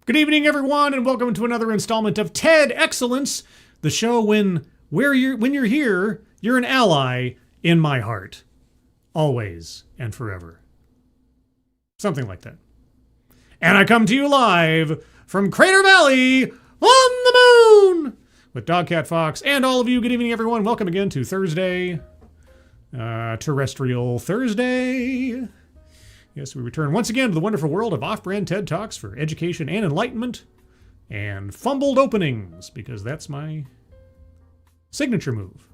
Good evening, everyone, and welcome to another installment of TEDXcellence, the show when you're here, you're an ally in my heart, always and forever. Something like that. And I come to you live from Crater Valley on the moon with Dogcat Fox and all of you. Good evening, everyone. Welcome again to Thursday, Terrestrial Thursday. Yes, we return once again to the wonderful world of off-brand TED Talks for education and enlightenment and fumbled openings, because that's my signature move.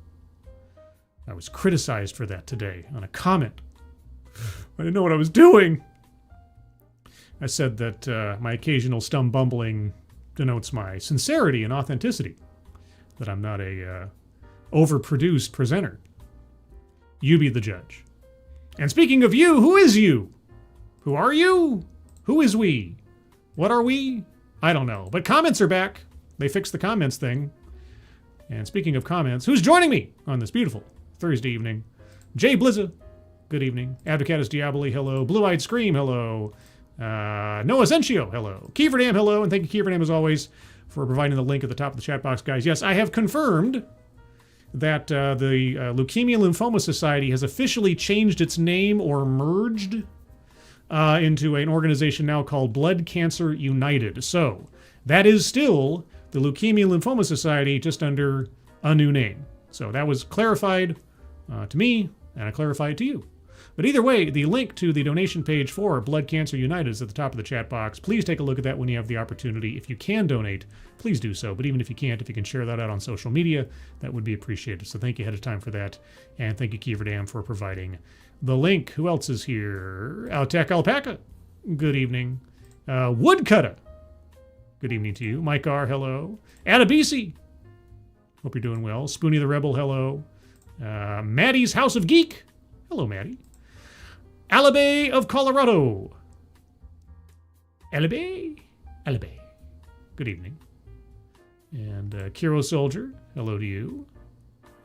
I was criticized for that today on a comment. I didn't know what I was doing. I said that my occasional bumbling denotes my sincerity and authenticity, that I'm not a overproduced presenter. You be the judge. And speaking of you, who is you? Who are you? Who is we? What are we? I don't know. But comments are back. They fixed the comments thing. And speaking of comments, who's joining me on this beautiful Thursday evening? Jay Blizza, good evening. Advocatus Diaboli, hello. Blue-Eyed Scream, hello. Noah Zentio, hello. Kieverdam, hello. And thank you, Kieverdam, as always, for providing the link at the top of the chat box, guys. Yes, I have confirmed that the Leukemia Lymphoma Society has officially changed its name or merged into an organization now called Blood Cancer United. So that is still the Leukemia Lymphoma Society, just under a new name. So that was clarified to me, and I clarified to you. But either way, the link to the donation page for Blood Cancer United is at the top of the chat box. Please take a look at that when you have the opportunity. If you can donate, please do so. But even if you can't, if you can share that out on social media, that would be appreciated. So thank you ahead of time for that. And thank you, Kieverdam, for providing the link. Who else is here? Outech Alpaca, good evening. Woodcutter, good evening to you. Mike R, hello. Adabisi, hope you're doing well. Spoonie the Rebel, hello. Maddie's House of Geek, hello, Maddie. Alabay of Colorado. Alabay, good evening. And Kiro Soldier, hello to you.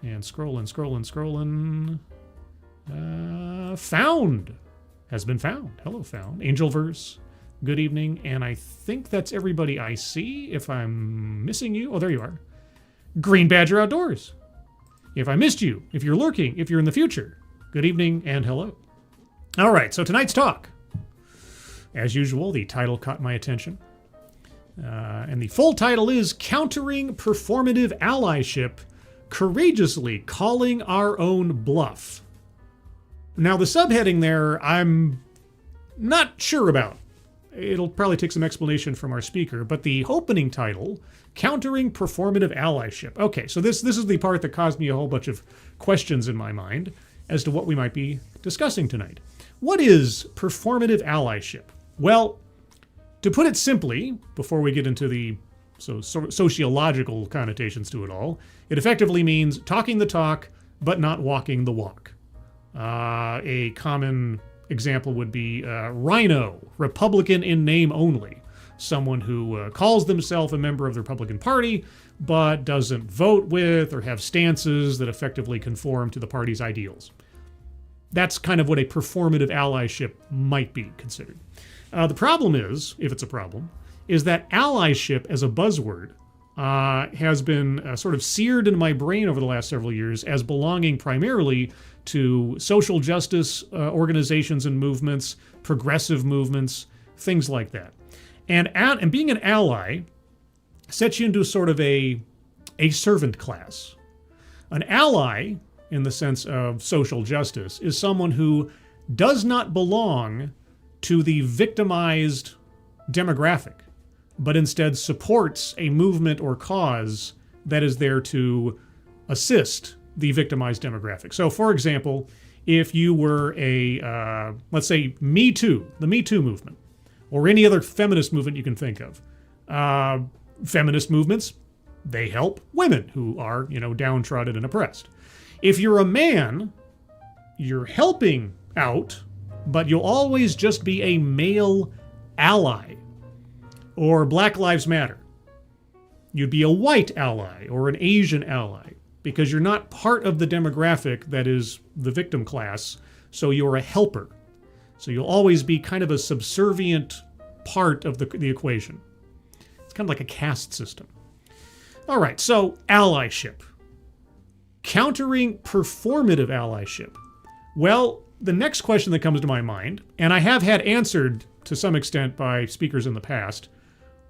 And scrolling. Found has been found. Hello, Found. Angelverse, good evening. And I think that's everybody I see. If I'm missing you, oh, there you are. Green Badger Outdoors. If I missed you, if you're lurking, if you're in the future, good evening and hello. All right, so tonight's talk. As usual, the title caught my attention. And the full title is Countering Performative Allyship, Courageously Calling Our Own Bluff. Now, the subheading there, I'm not sure about. It'll probably take some explanation from our speaker, but the opening title, Countering Performative Allyship. Okay, so this is the part that caused me a whole bunch of questions in my mind as to what we might be discussing tonight. What is performative allyship? Well, to put it simply, before we get into the sociological connotations to it all, it effectively means talking the talk, but not walking the walk. A common example would be Rhino, Republican in name only. Someone who calls themselves a member of the Republican Party, but doesn't vote with or have stances that effectively conform to the party's ideals. That's kind of what a performative allyship might be considered. The problem is, if it's a problem, is that allyship as a buzzword has been sort of seared into my brain over the last several years as belonging primarily to social justice organizations and movements, progressive movements, things like that. And being an ally sets you into sort of a servant class. An ally, in the sense of social justice, is someone who does not belong to the victimized demographic, but instead supports a movement or cause that is there to assist the victimized demographic. So, for example, if you were let's say, Me Too, the Me Too movement, or any other feminist movement you can think of. Feminist movements, they help women who are, downtrodden and oppressed. If you're a man, you're helping out, but you'll always just be a male ally. Or Black Lives Matter. You'd be a white ally or an Asian ally because you're not part of the demographic that is the victim class, so you're a helper. So you'll always be kind of a subservient part of the equation. It's kind of like a caste system. All right, so allyship. Countering performative allyship. Well, the next question that comes to my mind, and I have had answered to some extent by speakers in the past,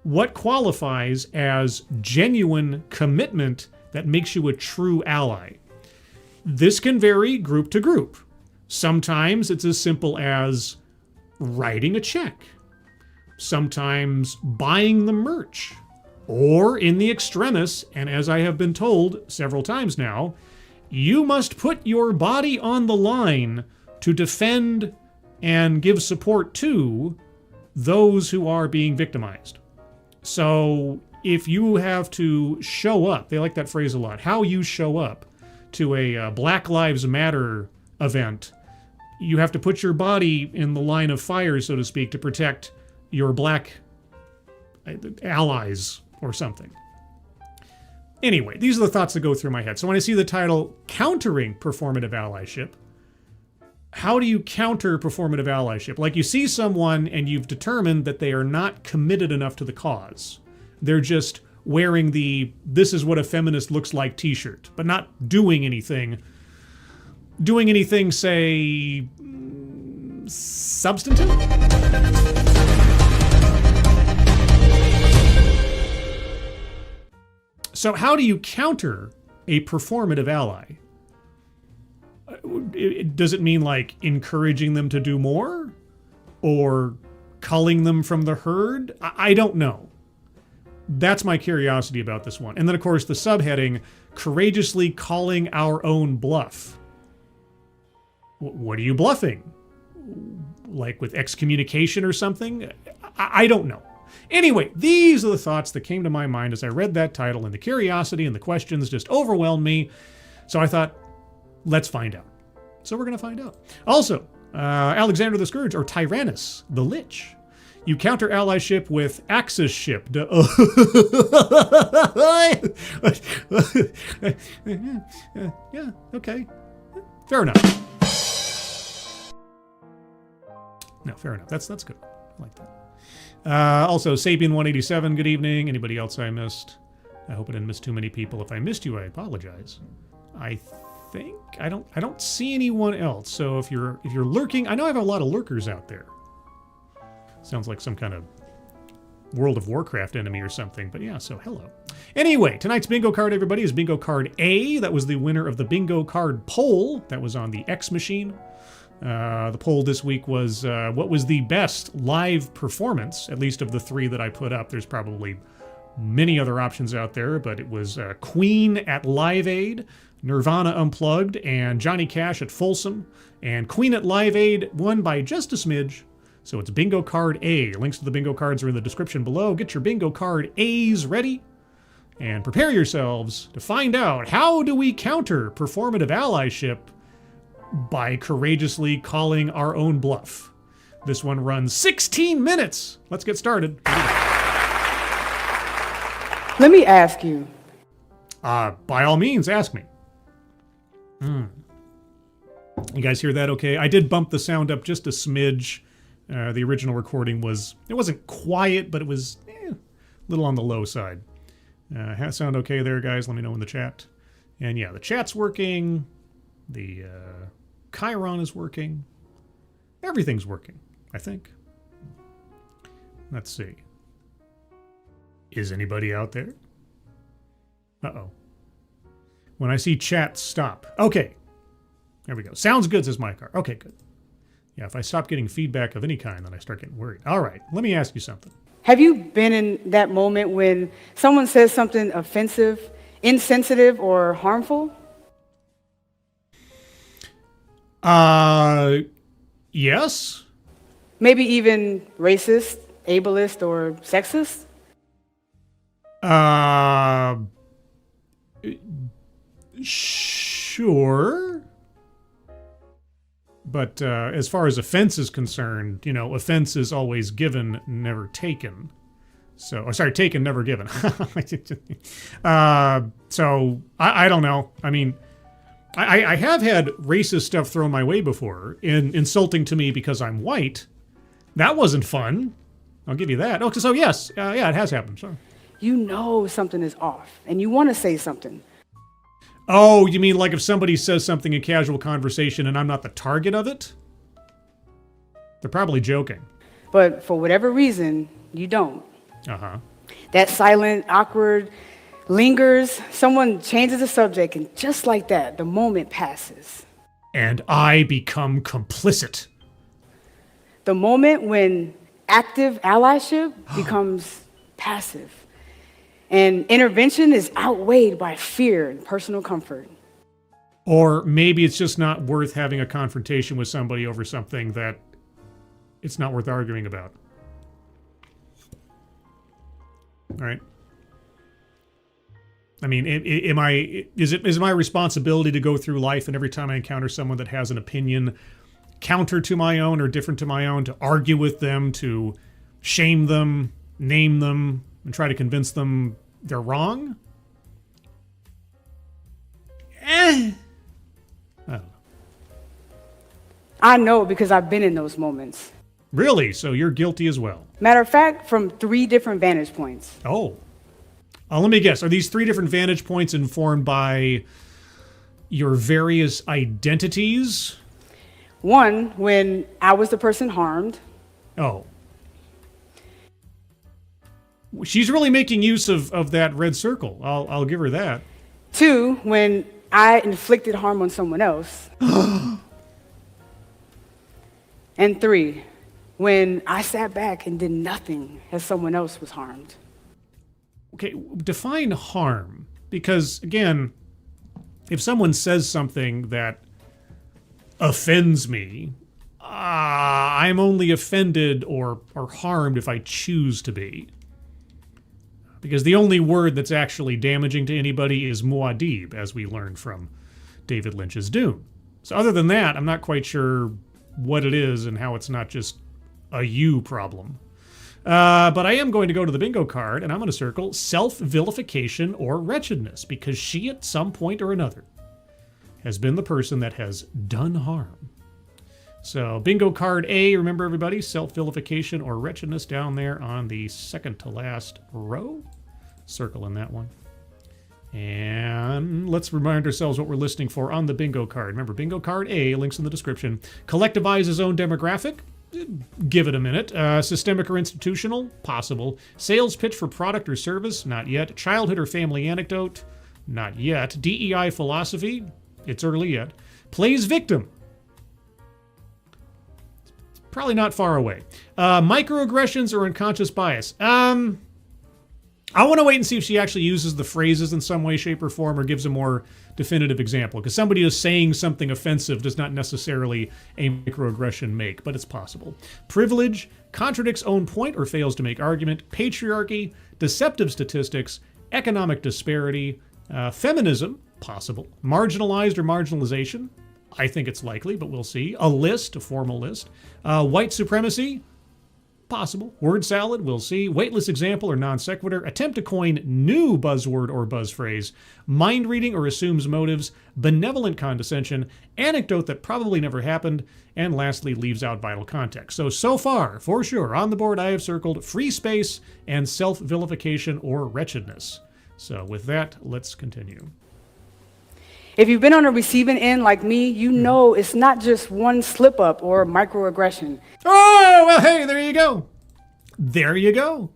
what qualifies as genuine commitment that makes you a true ally? This can vary group to group. Sometimes it's as simple as writing a check. Sometimes buying the merch. Or in the extremis, and as I have been told several times now, you must put your body on the line to defend and give support to those who are being victimized. So if you have to show up, they like that phrase a lot, how you show up to a Black Lives Matter event, you have to put your body in the line of fire, so to speak, to protect your black allies or something. Anyway, these are the thoughts that go through my head. So when I see the title, Countering Performative Allyship, how do you counter performative allyship? Like you see someone and you've determined that they are not committed enough to the cause. They're just wearing the "this is what a feminist looks like" t-shirt, but not doing anything. Doing anything, say, substantive? So how do you counter a performative ally? Does it mean like encouraging them to do more? Or culling them from the herd? I don't know. That's my curiosity about this one. And then of course the subheading, courageously calling our own bluff. What are you bluffing? Like with excommunication or something? I don't know. Anyway, these are the thoughts that came to my mind as I read that title, and the curiosity and the questions just overwhelmed me. So I thought, let's find out. So we're going to find out. Also, Alexander the Scourge, or Tyrannus the Lich. You counter allyship with Axis-ship. Yeah, okay. Fair enough. No, fair enough. That's good. I like that. Also, Sapien187, good evening. Anybody else I missed? I hope I didn't miss too many people. If I missed you, I apologize. I think I don't see anyone else. So if you're lurking, I know I have a lot of lurkers out there. Sounds like some kind of World of Warcraft enemy or something, but yeah, so hello. Anyway, tonight's bingo card, everybody, is bingo card A. That was the winner of the bingo card poll. That was on the X machine. The poll this week was what was the best live performance, at least of the three that I put up. There's probably many other options out there, but it was Queen at Live Aid, Nirvana Unplugged, and Johnny Cash at Folsom. And Queen at Live Aid won by just a smidge. So it's bingo card A. Links to the bingo cards are in the description below. Get your bingo card A's ready and prepare yourselves to find out how do we counter performative allyship by courageously calling our own bluff. This one runs 16 minutes. Let's get started. Let me ask you. By all means, ask me. You guys hear that okay? I did bump the sound up just a smidge. The original recording it wasn't quiet, but it was a little on the low side. Sound okay there, guys? Let me know in the chat. And yeah, the chat's working. The Chiron is working. Everything's working, I think. Let's see. Is anybody out there? Uh-oh. When I see chat stop. Okay. There we go. Sounds good, says my car. Okay, good. Yeah, if I stop getting feedback of any kind, then I start getting worried. All right, let me ask you something. Have you been in that moment when someone says something offensive, insensitive, or harmful? Yes. Maybe even racist, ableist, or sexist? Sure. But as far as offense is concerned, offense is always given, never taken. So, taken, never given. So I don't know. I mean, I have had racist stuff thrown my way before, insulting to me because I'm white. That wasn't fun. I'll give you that. Oh, so yes, yeah, it has happened. So. you know something is off and you want to say something. Oh, you mean like if somebody says something in casual conversation and I'm not the target of it? They're probably joking. But for whatever reason, you don't. Uh-huh. That silent, awkward lingers. Someone changes the subject, and just like that, the moment passes. And I become complicit. The moment when active allyship becomes passive. And intervention is outweighed by fear and personal comfort. Or maybe it's just not worth having a confrontation with somebody over something that it's not worth arguing about. All right. I mean, is it my responsibility to go through life and every time I encounter someone that has an opinion counter to my own or different to my own, to argue with them, to shame them, name them, and try to convince them they're wrong? I don't know. I know because I've been in those moments. Really? So you're guilty as well? Matter of fact, from 3 different vantage points. Oh. Let me guess. Are these 3 different vantage points informed by your various identities? One, when I was the person harmed. Oh. She's really making use of that red circle. I'll give her that. 2, when I inflicted harm on someone else. And 3, when I sat back and did nothing as someone else was harmed. Okay, define harm. Because, again, if someone says something that offends me, I'm only offended or harmed if I choose to be. Because the only word that's actually damaging to anybody is muad'Dib, as we learned from David Lynch's Dune. So other than that, I'm not quite sure what it is and how it's not just a you problem. But I am going to go to the bingo card, and I'm going to circle self-vilification or wretchedness, because she, at some point or another, has been the person that has done harm. So bingo card A, remember everybody, self-vilification or wretchedness down there on the second to last row. Circle in that one. And let's remind ourselves what we're listening for on the bingo card. Remember, bingo card A, links in the description. Collectivize his own demographic. Give it a minute. Systemic or institutional? Possible. Sales pitch for product or service? Not yet. Childhood or family anecdote? Not yet. DEI philosophy? It's early yet. Plays victim? Probably not far away. Microaggressions or unconscious bias? I want to wait and see if she actually uses the phrases in some way, shape, or form, or gives a more definitive example. Because somebody who's saying something offensive does not necessarily a microaggression make, but it's possible. Privilege, contradicts own point or fails to make argument. Patriarchy, deceptive statistics, economic disparity, feminism, possible. Marginalized or marginalization, I think it's likely, but we'll see. A list, a formal list. White supremacy, possible. Word salad, we'll see. Weightless example or non sequitur. Attempt to coin new buzzword or buzz phrase. Mind reading or assumes motives. Benevolent condescension. Anecdote that probably never happened. And lastly, leaves out vital context. So far, for sure, on the board I have circled free space and self-vilification or wretchedness. So with that, let's continue. If you've been on a receiving end like me, you know it's not just one slip up or microaggression. Oh, well, hey, there you go. There you go.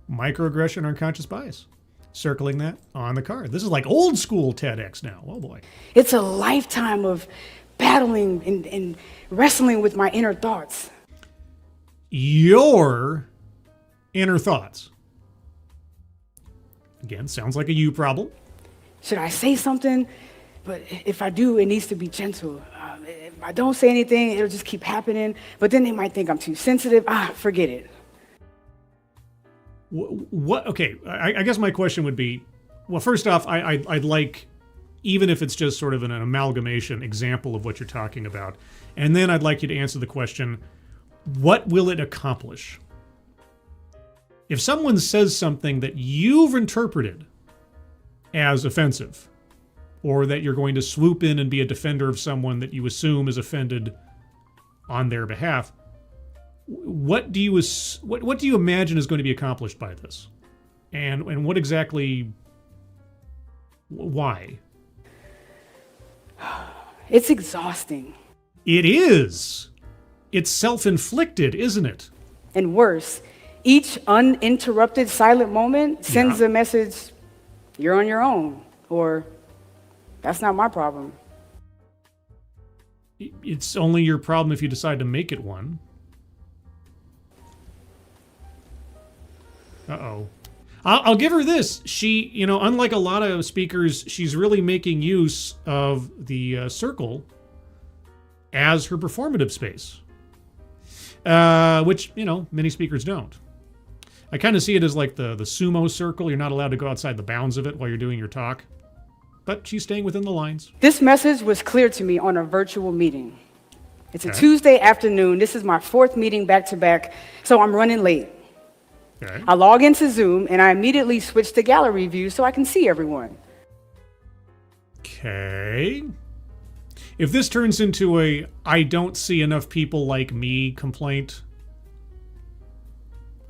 Microaggression or unconscious bias. Circling that on the card. This is like old school TEDx now. Oh, boy. It's a lifetime of battling and wrestling with my inner thoughts. Your inner thoughts. Again, sounds like a you problem. Should I say something? But if I do, it needs to be gentle. If I don't say anything, it'll just keep happening. But then they might think I'm too sensitive. Forget it. What? Okay, I guess my question would be, well, first off, I'd like, even if it's just sort of an amalgamation example of what you're talking about, and then I'd like you to answer the question, what will it accomplish? If someone says something that you've interpreted as offensive, or that you're going to swoop in and be a defender of someone that you assume is offended on their behalf, what do you imagine is going to be accomplished by this? And what exactly, why? It's exhausting. It is. It's self-inflicted, isn't it? And worse, each uninterrupted silent moment sends a message, you're on your own, or that's not my problem. It's only your problem if you decide to make it one. Uh-oh. I'll give her this. She, unlike a lot of speakers, she's really making use of the circle as her performative space, which, many speakers don't. I kind of see it as like the sumo circle. You're not allowed to go outside the bounds of it while you're doing your talk. But she's staying within the lines. This message was clear to me on a virtual meeting. It's a Tuesday afternoon. This is my 4th meeting back-to-back, so I'm running late. Okay. I log into Zoom, and I immediately switch to gallery view so I can see everyone. Okay. If this turns into a I don't see enough people like me complaint,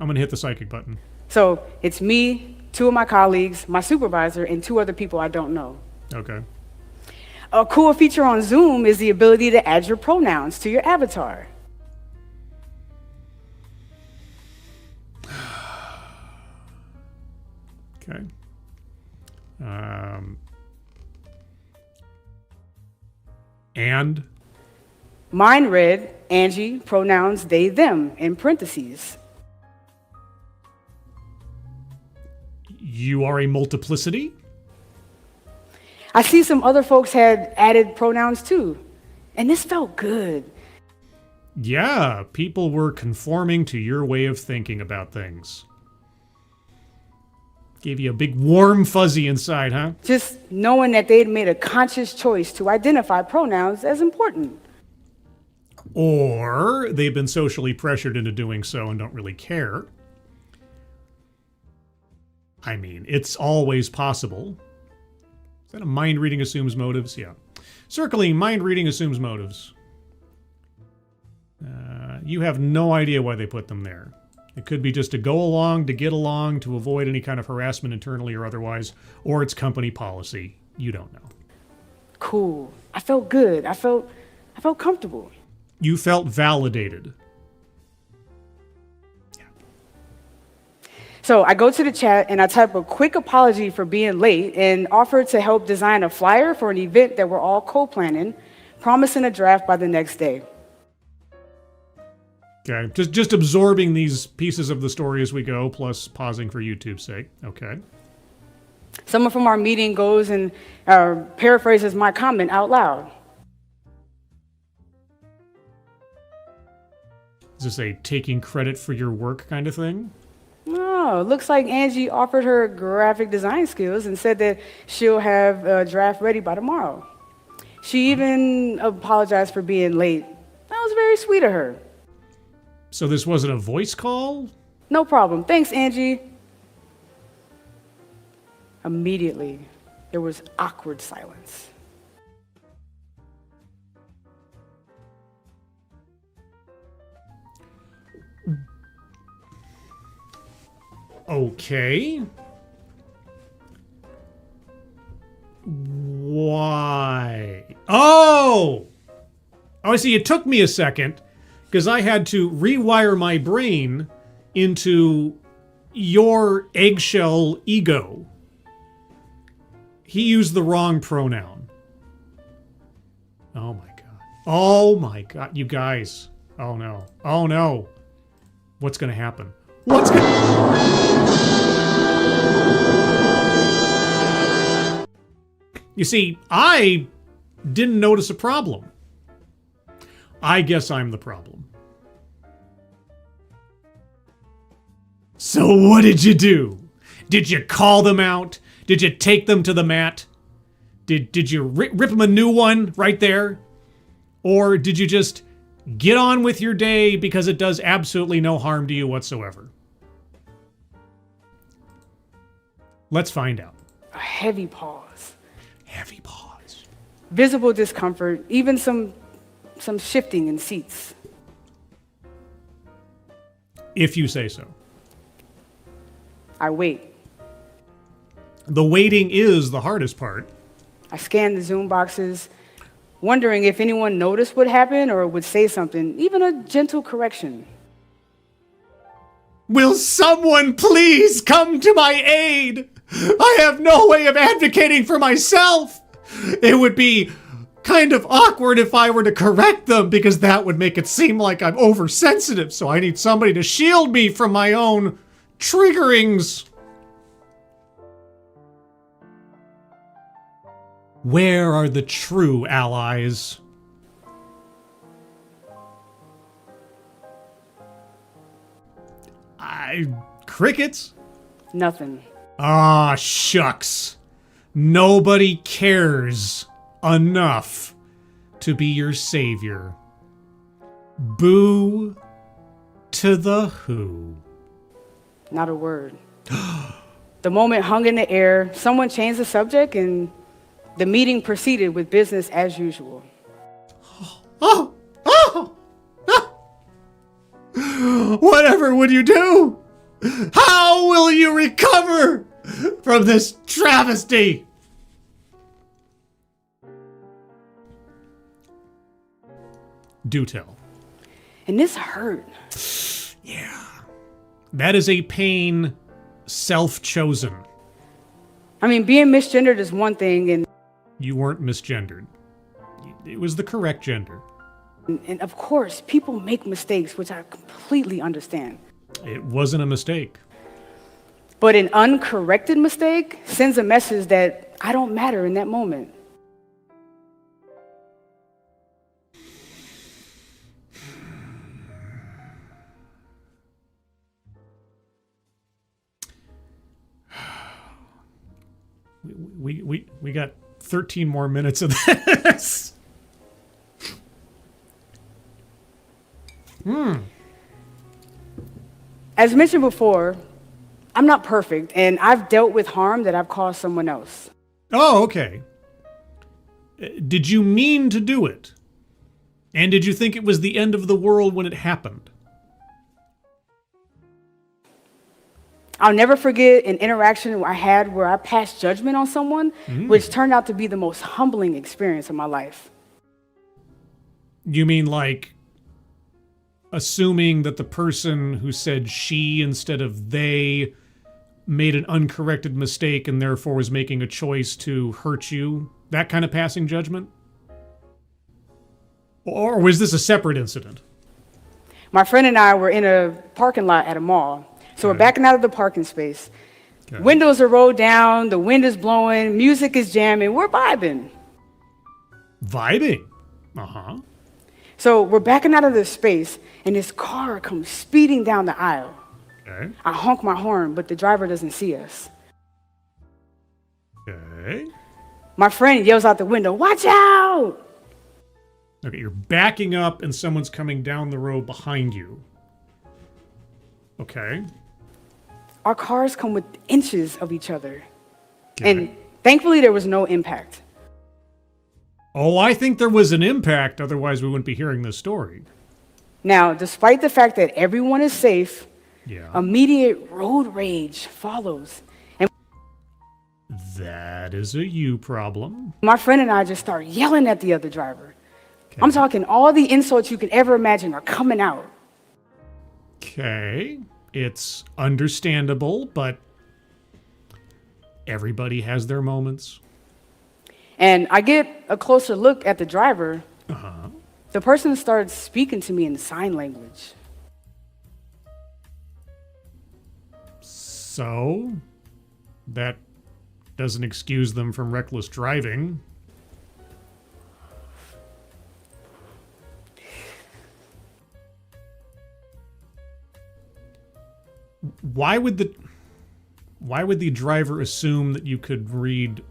I'm going to hit the psychic button. So it's me, 2 of my colleagues, my supervisor, and 2 other people I don't know. Okay. A cool feature on Zoom is the ability to add your pronouns to your avatar. Okay. And? Mine read, Angie, pronouns they, them, in parentheses. You are a multiplicity? I see some other folks had added pronouns too, and this felt good. Yeah, people were conforming to your way of thinking about things. Gave you a big warm fuzzy inside, huh? Just knowing that they'd made a conscious choice to identify pronouns as important. Or they've been socially pressured into doing so and don't really care. I mean, it's always possible. Is that a mind reading assumes motives? Yeah. Circling, mind reading assumes motives. You have no idea why they put them there. It could be just to go along, to get along, to avoid any kind of harassment internally or otherwise, or it's company policy. You don't know. Cool. I felt good. I felt comfortable. You felt validated. So I go to the chat and I type a quick apology for being late and offer to help design a flyer for an event that we're all co-planning, promising a draft by the next day. Okay, just absorbing these pieces of the story as we go, plus pausing for YouTube's sake. Okay. Someone from our meeting goes and paraphrases my comment out loud. Is this a taking credit for your work kind of thing? Oh, looks like Angie offered her graphic design skills and said that she'll have a draft ready by tomorrow. She even apologized for being late. That was very sweet of her. So this wasn't a voice call? No problem. Thanks, Angie. Immediately, there was awkward silence. Okay. Why? Oh, I see. It took me a second because I had to rewire my brain into your eggshell ego. He used the wrong pronoun. Oh my God. Oh my God. You guys. Oh no. Oh no. What's going to happen? What's going to... You see, I didn't notice a problem. I guess I'm the problem. So what did you do? Did you call them out? Did you take them to the mat? Did you rip them a new one right there? Or did you just get on with your day because it does absolutely no harm to you whatsoever? Let's find out. A heavy pause. Heavy pause. Visible discomfort, even some shifting in seats. If you say so. I wait. The waiting is the hardest part. I scanned the Zoom boxes, wondering if anyone noticed what happened or would say something, even a gentle correction. Will someone please come to my aid? I have no way of advocating for myself. It would be kind of awkward if I were to correct them because that would make it seem like I'm oversensitive. So I need somebody to shield me from my own triggerings. Where are the true allies? Crickets? Nothing. Ah, shucks. Nobody cares enough to be your savior. Boo to the who. Not a word. The moment hung in the air, someone changed the subject, and the meeting proceeded with business as usual. Oh! Whatever would you do? How will you recover from this travesty? Do tell. And this hurt. Yeah. That is a pain self-chosen. I mean, being misgendered is one thing, and You weren't misgendered. It was the correct gender. of course, people make mistakes, which I completely understand. It wasn't a mistake. But an uncorrected mistake sends a message that I don't matter in that moment. We got 13 more minutes of this. As mentioned before, I'm not perfect, and I've dealt with harm that I've caused someone else. Oh, okay. Did you mean to do it? And did you think it was the end of the world when it happened? I'll never forget an interaction I had where I passed judgment on someone, which turned out to be the most humbling experience of my life. You mean like assuming that the person who said she instead of they made an uncorrected mistake and therefore was making a choice to hurt you? That kind of passing judgment? Or was this a separate incident? My friend and I were in a parking lot at a mall. So we're backing out of the parking space. Okay. Windows are rolled down, the wind is blowing, music is jamming, we're vibing. Vibing? Uh-huh. So we're backing out of this space, and this car comes speeding down the aisle. Okay. I honk my horn, but the driver doesn't see us. Okay. My friend yells out the window, "Watch out!" Okay, you're backing up and someone's coming down the road behind you. Okay. Our cars come with inches of each other. Okay. And thankfully, there was no impact. Oh, I think there was an impact, otherwise we wouldn't be hearing this story. Now, despite the fact that everyone is safe, Yeah. immediate road rage follows. And That is a you problem. my friend and I just start yelling at the other driver. Okay. I'm talking all the insults you could ever imagine are coming out. Okay. It's understandable, but everybody has their moments. And I get a closer look at the driver. Uh-huh. The person starts speaking to me in sign language. So, that doesn't excuse them from reckless driving. Why would the driver assume that you could read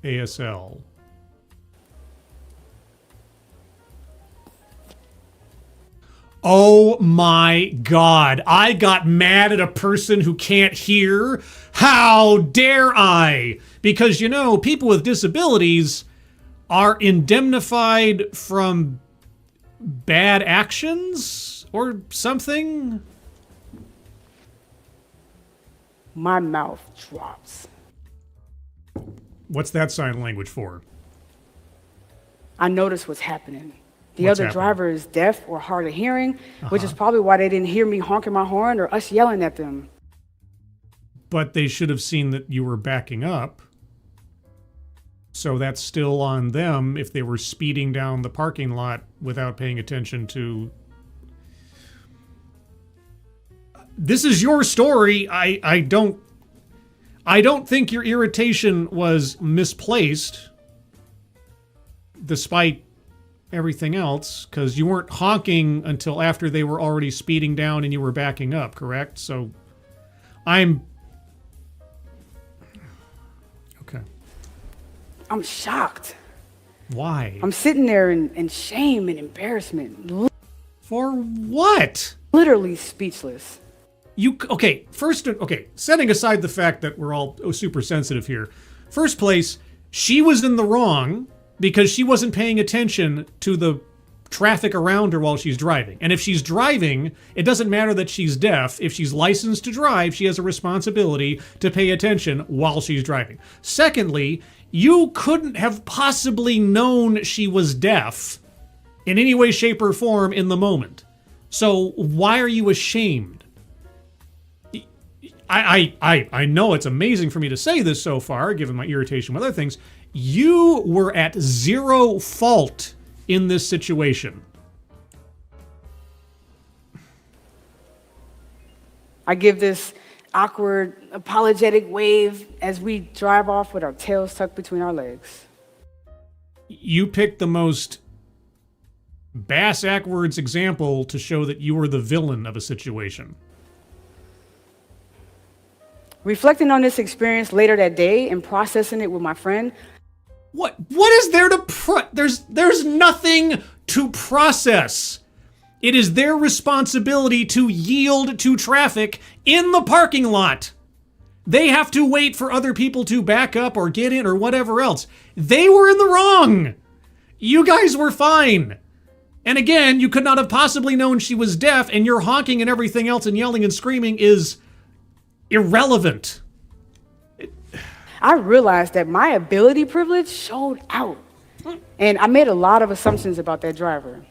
ASL? Oh my God, I got mad at a person who can't hear. How dare I? Because, you know, people with disabilities are indemnified from bad actions or something. My mouth drops. What's that sign language for? I noticed what's happening. The What's other happening? driver is deaf or hard of hearing, which is probably why they didn't hear me honking my horn or us yelling at them. But they should have seen that you were backing up. So that's still on them if they were speeding down the parking lot without paying attention to... This is your story. I don't think your irritation was misplaced, despite everything else, because you weren't honking until after they were already speeding down and you were backing up, correct? So I'm... Okay. I'm shocked. Why? I'm sitting there in shame and embarrassment, For what? literally speechless. Okay, setting aside the fact that we're all super sensitive here. First place, she was in the wrong because she wasn't paying attention to the traffic around her while she's driving. And if she's driving, it doesn't matter that she's deaf. If she's licensed to drive, she has a responsibility to pay attention while she's driving. Secondly, you couldn't have possibly known she was deaf in any way, shape, or form in the moment. So why are you ashamed? I know it's amazing for me to say this so far, given my irritation with other things. You were at zero fault in this situation. I give this awkward, apologetic wave as we drive off with our tails tucked between our legs. You picked the most bass-ackwards example to show that you were the villain of a situation. Reflecting on this experience later that day and processing it with my friend. What is there to there's nothing to process. It is their responsibility to yield to traffic in the parking lot. They have to wait for other people to back up or get in or whatever else. They were in the wrong. You guys were fine. And again, you could not have possibly known she was deaf, and your honking and everything else and yelling and screaming is irrelevant. I realized that my ability privilege showed out. And I made a lot of assumptions about that driver.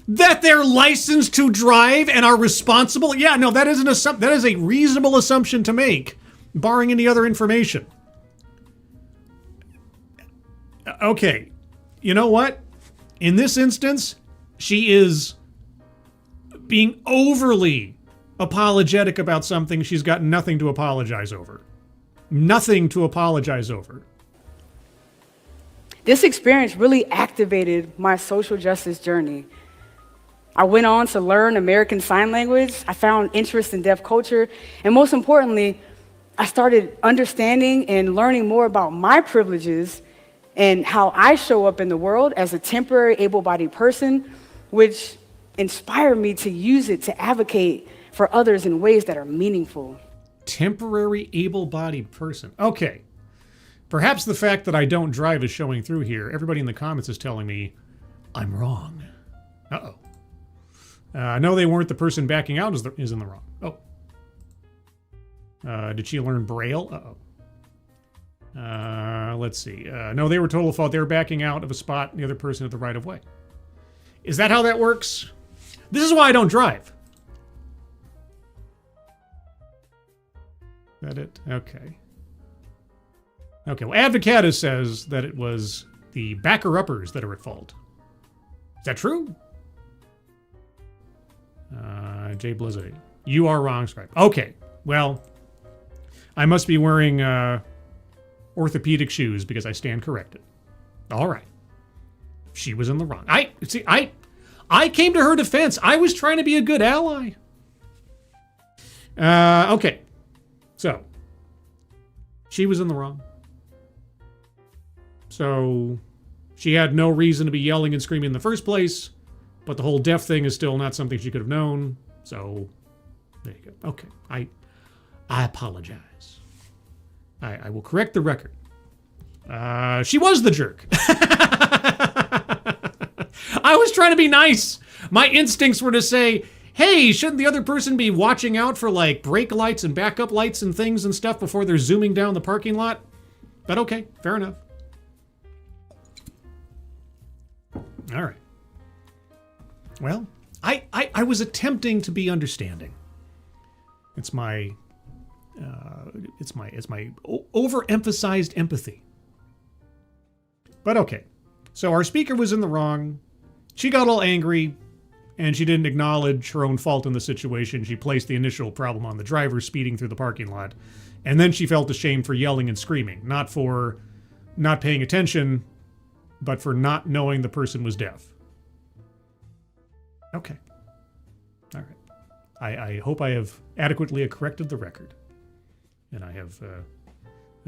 That they're licensed to drive and are responsible? Yeah, no, that is a reasonable assumption to make, barring any other information. Okay, you know what? In this instance, she is being overly apologetic about something she's got nothing to apologize over. Nothing to apologize over. This experience really activated my social justice journey. I went on to learn American Sign Language. I found interest in deaf culture. And most importantly, I started understanding and learning more about my privileges and how I show up in the world as a temporary able-bodied person, which inspired me to use it to advocate for others in ways that are meaningful. Temporary able-bodied person. Okay. Perhaps the fact that I don't drive is showing through here. Everybody in the comments is telling me I'm wrong. Uh-oh. No, they weren't. The person backing out is in the wrong. Oh. Did she learn Braille? Uh-oh. Let's see. No, they were total fault. They were backing out of a spot and the other person at the right of way. Is that how that works? This is why I don't drive. Is that it? Okay. Okay, well, Advocata says that it was the backer-uppers that are at fault. Is that true? Jay Blizzard. You are wrong, Scribe. Okay, well, I must be wearing orthopedic shoes because I stand corrected. All right. She was in the wrong. I came to her defense. I was trying to be a good ally. Okay. So, she was in the wrong. So, she had no reason to be yelling and screaming in the first place, but the whole deaf thing is still not something she could have known. So, there you go. Okay. I apologize. I will correct the record. She was the jerk. I was trying to be nice. My instincts were to say, hey, shouldn't the other person be watching out for like brake lights and backup lights and things and stuff before they're zooming down the parking lot? But okay, fair enough. All right. Well, I was attempting to be understanding. It's my overemphasized empathy. But okay. So our speaker was in the wrong. She got all angry, and she didn't acknowledge her own fault in the situation. She placed the initial problem on the driver speeding through the parking lot. And then she felt ashamed for yelling and screaming. Not for not paying attention, but for not knowing the person was deaf. Okay. All right. I hope I have adequately corrected the record. And I have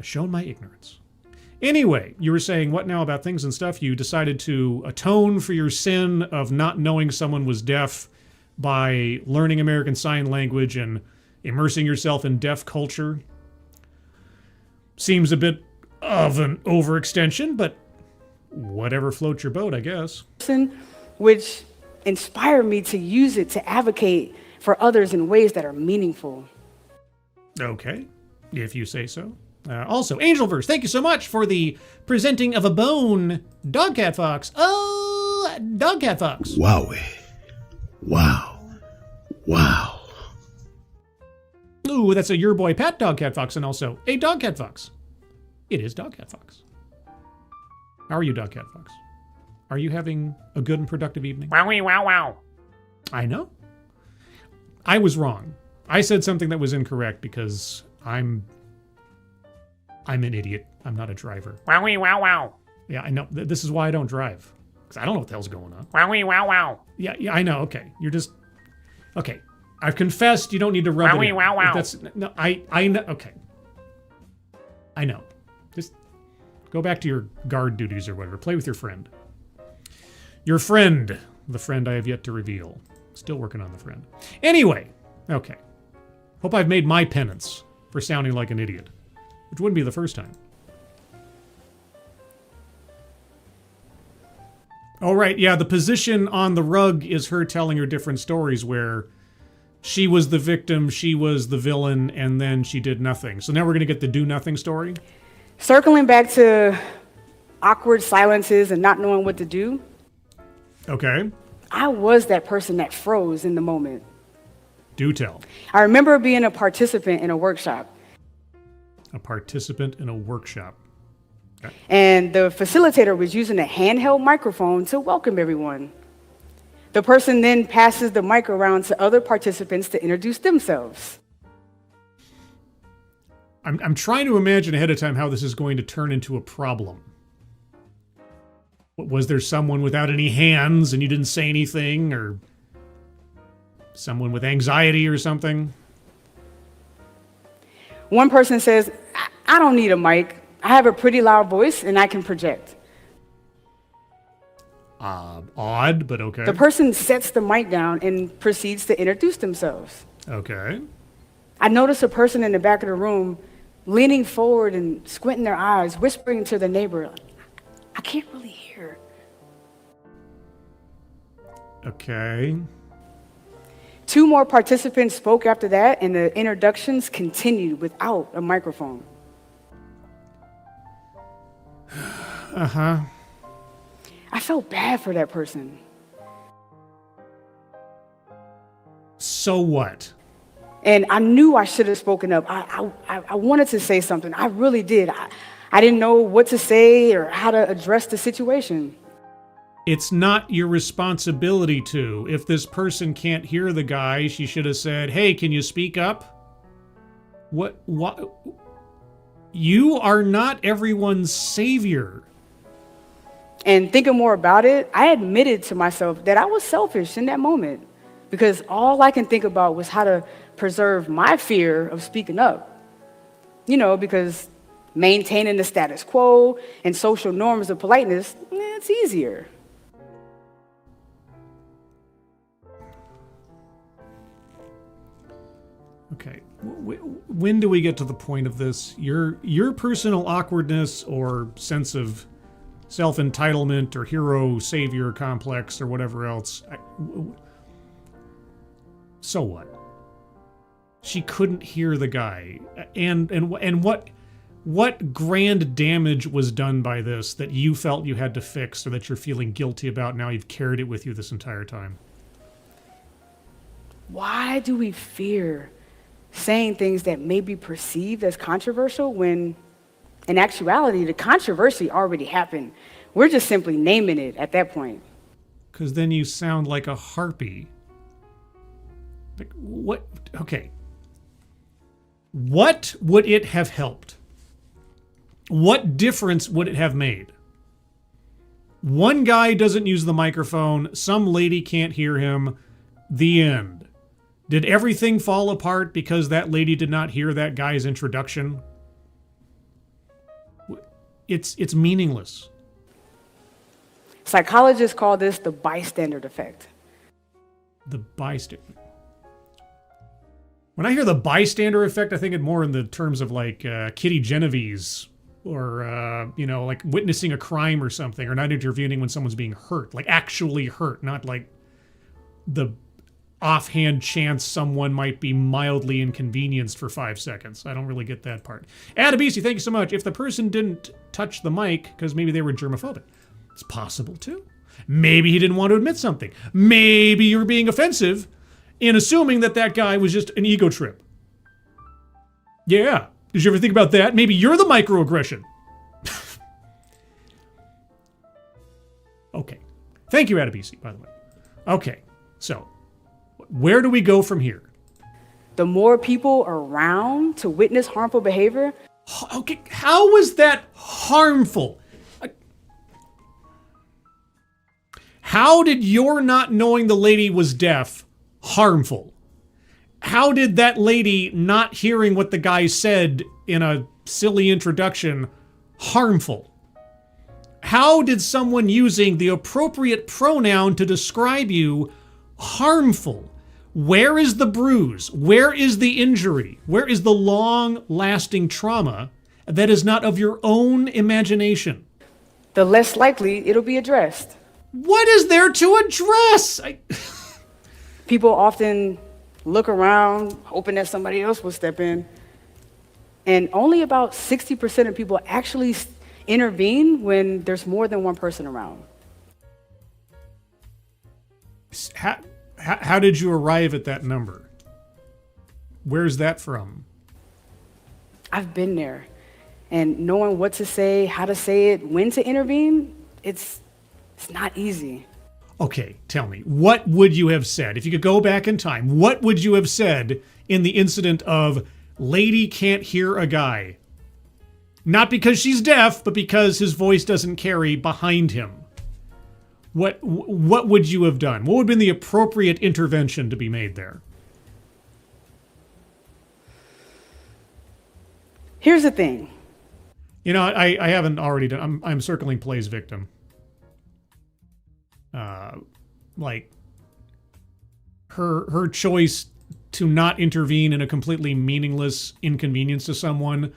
shown my ignorance. Anyway, you were saying what now about things and stuff? You decided to atone for your sin of not knowing someone was deaf by learning American Sign Language and immersing yourself in deaf culture. Seems a bit of an overextension, but whatever floats your boat, I guess. Which inspired me to use it to advocate for others in ways that are meaningful. Okay, if you say so. Also, Angelverse, thank you so much for the presenting of a bone. Dogcat Fox. Oh, Dogcat Fox. Wowie. Wow. Wow. Ooh, that's a your boy Pat Dogcat Fox and also a Dogcat Fox. It is Dogcat Fox. How are you, Dogcat Fox? Are you having a good and productive evening? Wowie, wow, wow. I know. I was wrong. I said something that was incorrect because I'm an idiot. I'm not a driver. Wowie, wow, wow. Yeah, I know. This is why I don't drive. Because I don't know what the hell's going on. Wowie, wow, wow. Yeah, I know. Okay. You're just... Okay. I've confessed. You don't need to rub it in. Wow, wow. That's... No, I know. Okay. I know. Just go back to your guard duties or whatever. Play with your friend. Your friend. The friend I have yet to reveal. Still working on the friend. Anyway. Okay. Hope I've made my penance for sounding like an idiot. Which wouldn't be the first time. Oh, right. Yeah, the position on the rug is her telling her different stories where she was the victim, she was the villain, and then she did nothing. So now we're going to get the do nothing story? Circling back to awkward silences and not knowing what to do. Okay. I was that person that froze in the moment. Do tell. I remember being a participant in a workshop. A participant in a workshop. Okay. And the facilitator was using a handheld microphone to welcome everyone. The person then passes the mic around to other participants to introduce themselves. I'm trying to imagine ahead of time how this is going to turn into a problem. Was there someone without any hands and you didn't say anything, or someone with anxiety or something? One person says, I don't need a mic. I have a pretty loud voice and I can project. Odd, but okay. The person sets the mic down and proceeds to introduce themselves. Okay. I noticed a person in the back of the room leaning forward and squinting their eyes, whispering to the neighbor, I can't really hear. Okay. 2 more participants spoke after that, and the introductions continued without a microphone. Uh-huh. I felt bad for that person. So what? And I knew I should have spoken up. I wanted to say something. I really did. I didn't know what to say or how to address the situation. It's not your responsibility to. If this person can't hear the guy, she should have said, hey, can you speak up? What? You are not everyone's savior. And thinking more about it, I admitted to myself that I was selfish in that moment because all I can think about was how to preserve my fear of speaking up. You know, because maintaining the status quo and social norms of politeness, it's easier. Okay, when do we get to the point of this? Your personal awkwardness or sense of self-entitlement or hero-savior complex or whatever else. So what? She couldn't hear the guy. And What grand damage was done by this that you felt you had to fix or that you're feeling guilty about now you've carried it with you this entire time? Why do we fear saying things that may be perceived as controversial when, in actuality, the controversy already happened? We're just simply naming it at that point. Because then you sound like a harpy. Like, what? Okay. What would it have helped? What difference would it have made? One guy doesn't use the microphone. Some lady can't hear him. The end. Did everything fall apart because that lady did not hear that guy's introduction? It's meaningless. Psychologists call this the bystander effect. The bystander. When I hear the bystander effect, I think it more in the terms of like Kitty Genovese or, like witnessing a crime or something, or not intervening when someone's being hurt, like actually hurt, not like the offhand chance someone might be mildly inconvenienced for 5 seconds. I don't really get that part. Adabisi, thank you so much. If the person didn't touch the mic because maybe they were germophobic, it's possible too. Maybe he didn't want to admit something. Maybe you're being offensive in assuming that that guy was just an ego trip. Yeah. Did you ever think about that? Maybe you're the microaggression. Okay. Thank you, Adabisi, by the way. Okay. So, where do we go from here? The more people around to witness harmful behavior. Okay. How was that harmful? How did your not knowing the lady was deaf harmful? How did that lady not hearing what the guy said in a silly introduction harmful? How did someone using the appropriate pronoun to describe you harmful? Where is the bruise? Where is the injury? Where is the long-lasting trauma that is not of your own imagination? The less likely it'll be addressed. What is there to address? People often look around, hoping that somebody else will step in. And only about 60% of people actually intervene when there's more than one person around. How did you arrive at that number? Where's that from? I've been there. And knowing what to say, how to say it, when to intervene, it's not easy. Okay, tell me, what would you have said? If you could go back in time, what would you have said in the incident of lady can't hear a guy? Not because she's deaf, but because his voice doesn't carry behind him. What would you have done? What would have been the appropriate intervention to be made there? Here's the thing. You know, I haven't already done, I'm circling plays victim. Like her choice to not intervene in a completely meaningless inconvenience to someone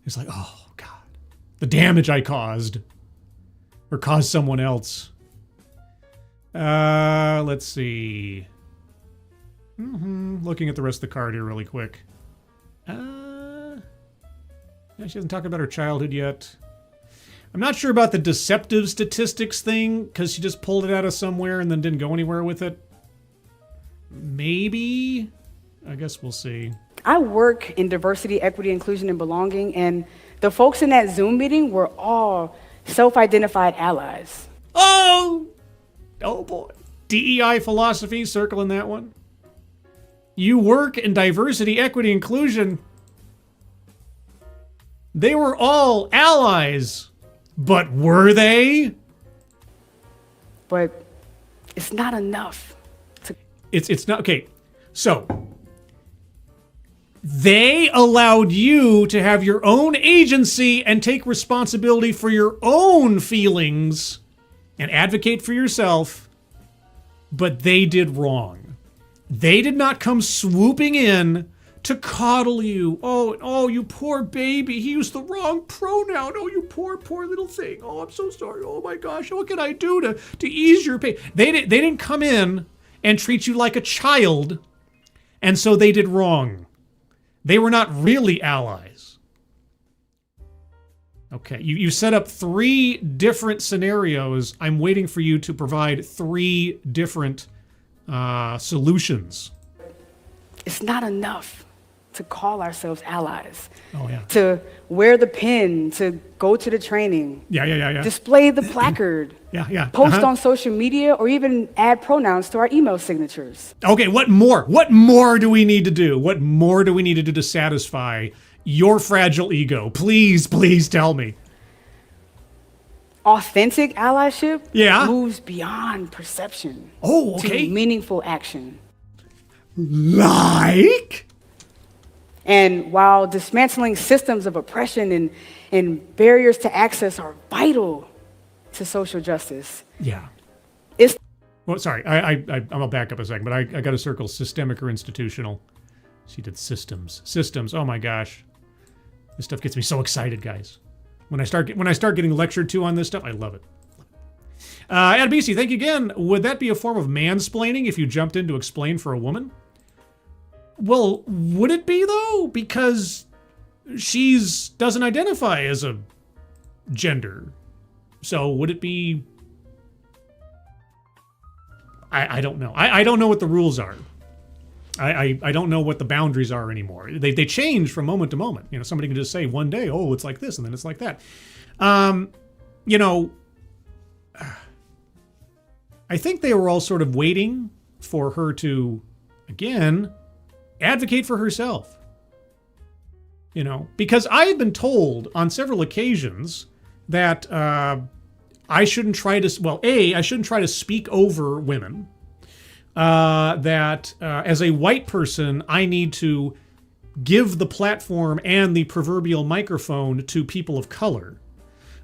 is like, oh God, the damage I caused or caused someone else. Let's see. Looking at the rest of the card here really quick. Yeah, she hasn't talked about her childhood yet. I'm not sure about the deceptive statistics thing, because she just pulled it out of somewhere and then didn't go anywhere with it. Maybe? I guess we'll see. I work in diversity, equity, inclusion, and belonging, and the folks in that Zoom meeting were all self-identified allies. Oh boy. DEI philosophy, circling that one. You work in diversity, equity, inclusion. They were all allies. But were they? But it's not enough. It's not, okay. So, they allowed you to have your own agency and take responsibility for your own feelings and advocate for yourself, but they did wrong. They did not come swooping in to coddle you. Oh, you poor baby. He used the wrong pronoun. Oh, you poor little thing. Oh, I'm so sorry. Oh my gosh. What can I do to ease your pain? They didn't come in and treat you like a child, and so they did wrong. They were not really allies. Okay, you set up 3 different scenarios. I'm waiting for you to provide 3 different solutions. It's not enough to call ourselves allies, Oh, yeah. to wear the pin, to go to the training, Yeah. display the placard, Yeah. post on social media, or even add pronouns to our email signatures. Okay, what more? What more do we need to do? What more do we need to do to satisfy your fragile ego? Please tell me. Authentic allyship Yeah. moves beyond perception Oh, okay. to meaningful action. Like? And while dismantling systems of oppression and barriers to access are vital to social justice, Yeah. it's Well, sorry, I'm gonna back up a second, but I got to circle systemic or institutional. She did systems. Systems. Oh my gosh, this stuff gets me so excited, guys. When I start getting lectured to on this stuff, I love it. Ed BC, thank you again. Would that be a form of mansplaining if you jumped in to explain for a woman? Well, would it be though? Because she's doesn't identify as a gender. So would it be? I don't know. I don't know what the rules are. I don't know what the boundaries are anymore. They change from moment to moment. You know, somebody can just say one day, oh, it's like this, and then it's like that. You know, I think they were all sort of waiting for her to, again, advocate for herself. You know, because I have been told on several occasions that I shouldn't try to, well, I shouldn't try to speak over women. That as a white person, I need to give the platform and the proverbial microphone to people of color.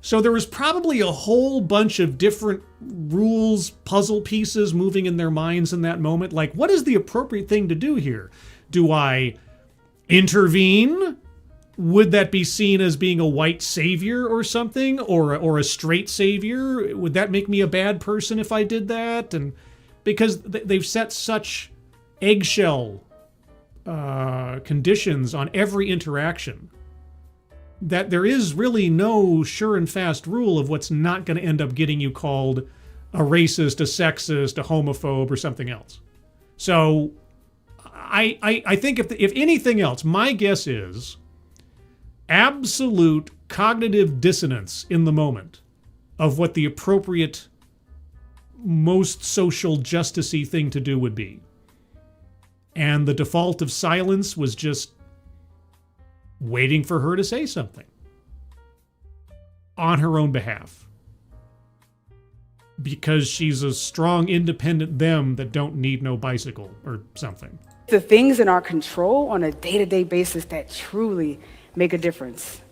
So there was probably a whole bunch of different rules, puzzle pieces moving in their minds in that moment. Like, what is the appropriate thing to do here? Do I intervene? Would that be seen as being a white savior or something? Or a straight savior? Would that make me a bad person if I did that? And because they've set such eggshell conditions on every interaction that there is really no sure and fast rule of what's not going to end up getting you called a racist, a sexist, a homophobe, or something else. So I think if anything else, my guess is absolute cognitive dissonance in the moment of what the appropriate, most social justice-y thing to do would be. And the default of silence was just waiting for her to say something on her own behalf. Because she's a strong, independent them that don't need no bicycle or something. the things in our control on a day-to-day basis that truly make a difference.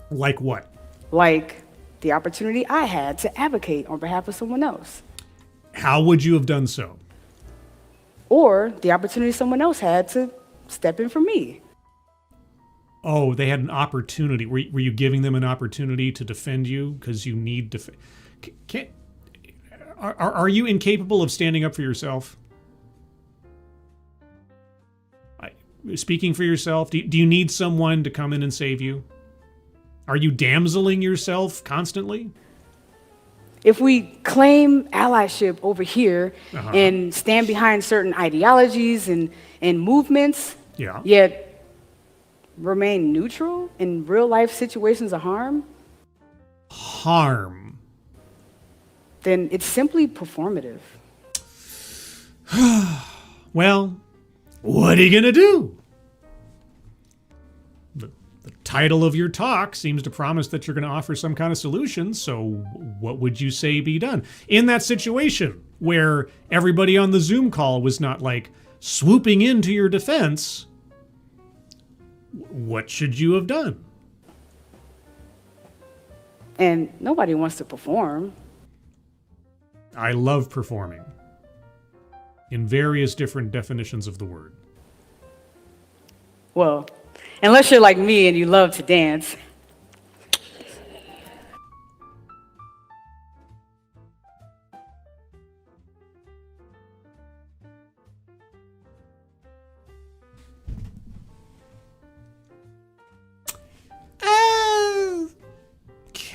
Like what? Like the opportunity I had to advocate on behalf of someone else. How would you have done so? Or the opportunity someone else had to step in for me. Oh, they had an opportunity. Were you giving them an opportunity to defend you because you need are you incapable of standing up for yourself? Speaking for yourself? Do you need someone to come in and save you? Are you damseling yourself constantly? If we claim allyship over here and stand behind certain ideologies and movements, yet remain neutral in real life situations of harm, then it's simply performative. Well, what are you going to do? The title of your talk seems to promise that you're going to offer some kind of solution, so what would you say be done? In that situation where everybody on the Zoom call was not like swooping into your defense, what should you have done? And nobody wants to perform. I love performing in various different definitions of the word. Well, unless you're like me and you love to dance.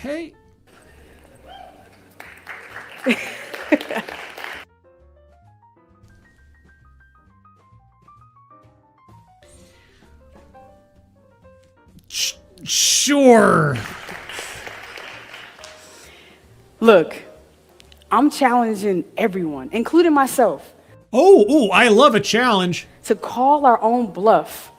Okay. Sure. Look, I'm challenging everyone, including myself, Oh, I love a challenge. to call our own bluff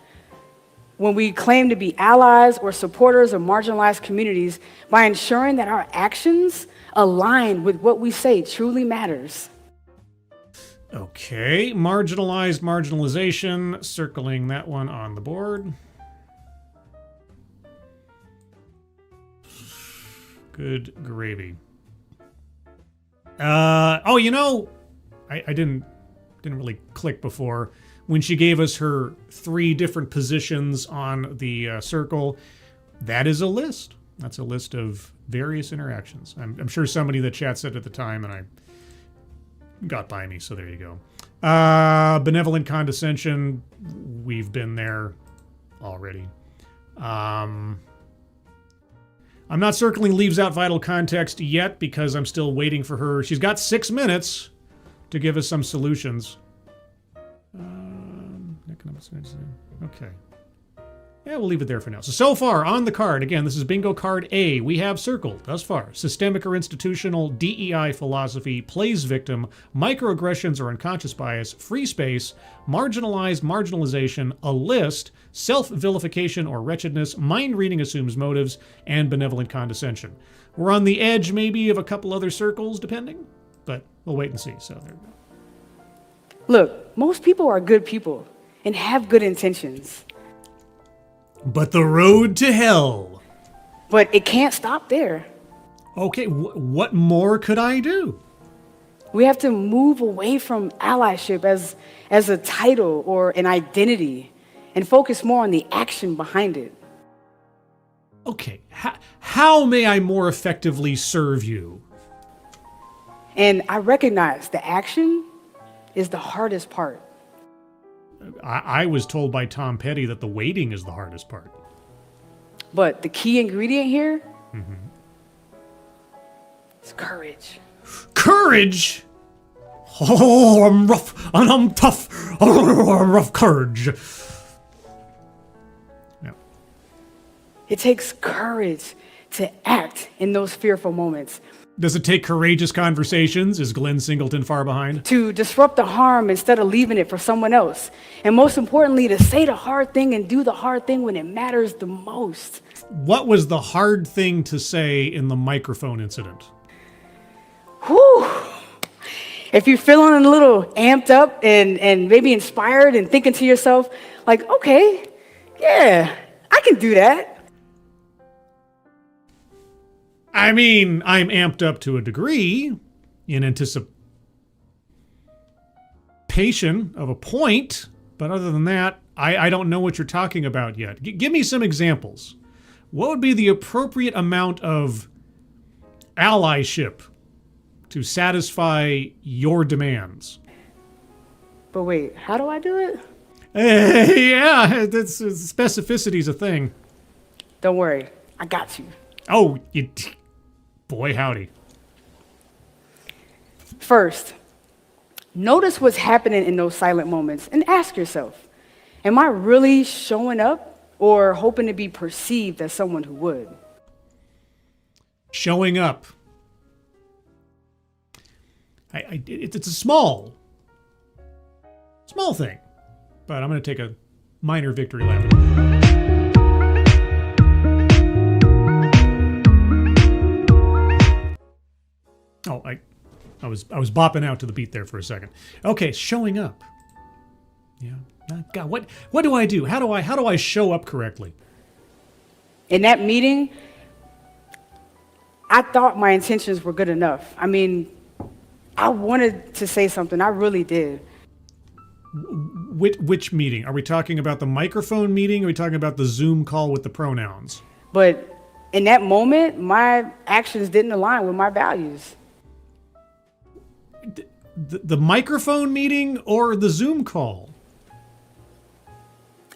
when we claim to be allies or supporters of marginalized communities by ensuring that our actions align with what we say truly matters. Okay, marginalized marginalization, circling that one on the board. Good gravy. Oh, you know, I didn't really click before. When she gave us her 3 different positions on the circle, that is a list. That's a list of various interactions. I'm sure somebody in the chat said at the time, and I got by me, so there you go. Benevolent condescension, we've been there already. I'm not circling leaves out vital context yet because I'm still waiting for her. She's got 6 minutes to give us some solutions. Okay. Yeah, we'll leave it there for now. So far on the card, again, this is bingo card A. We have circled thus far: systemic or institutional, DEI philosophy, plays victim, microaggressions or unconscious bias, free space, marginalized marginalization, a list, self-vilification or wretchedness, mind reading assumes motives, and benevolent condescension. We're on the edge maybe of a couple other circles, depending, but we'll wait and see. So there we go. Look, most people are good people and have good intentions, But the road to hell. but it can't stop there. Okay, what more could I do? We have to move away from allyship as a title or an identity and focus more on the action behind it. Okay, how may I more effectively serve you? And I recognize the action is the hardest part. I was told by Tom Petty that the waiting is the hardest part. But the key ingredient here is courage. Courage? Oh, I'm rough and I'm tough. Oh, I'm rough courage. Yeah. It takes courage to act in those fearful moments, Does it take courageous conversations? Is Glenn Singleton far behind? to disrupt the harm instead of leaving it for someone else. And most importantly, to say the hard thing and do the hard thing when it matters the most. What was the hard thing to say in the microphone incident? Whew. If you're feeling a little amped up and maybe inspired and thinking to yourself, like, okay, yeah, I can do that. I mean, I'm amped up to a degree in anticipation of a point, but other than that, I don't know what you're talking about yet. Give me some examples. What would be the appropriate amount of allyship to satisfy your demands? But wait, how do I do it? Yeah, specificity's a thing. Don't worry, I got you. Oh, boy howdy. First, notice what's happening in those silent moments and ask yourself, am I really showing up or hoping to be perceived as someone who would? Showing up. It's a small thing, but I'm going to take a minor victory lap. Oh, I was bopping out to the beat there for a second. Okay, showing up. Yeah. God, what do I do? How do I show up correctly? In that meeting, I thought my intentions were good enough. I mean, I wanted to say something. I really did. Which meeting? Are we talking about the microphone meeting? Or are we talking about the Zoom call with the pronouns? But in that moment, my actions didn't align with my values. The microphone meeting or the Zoom call?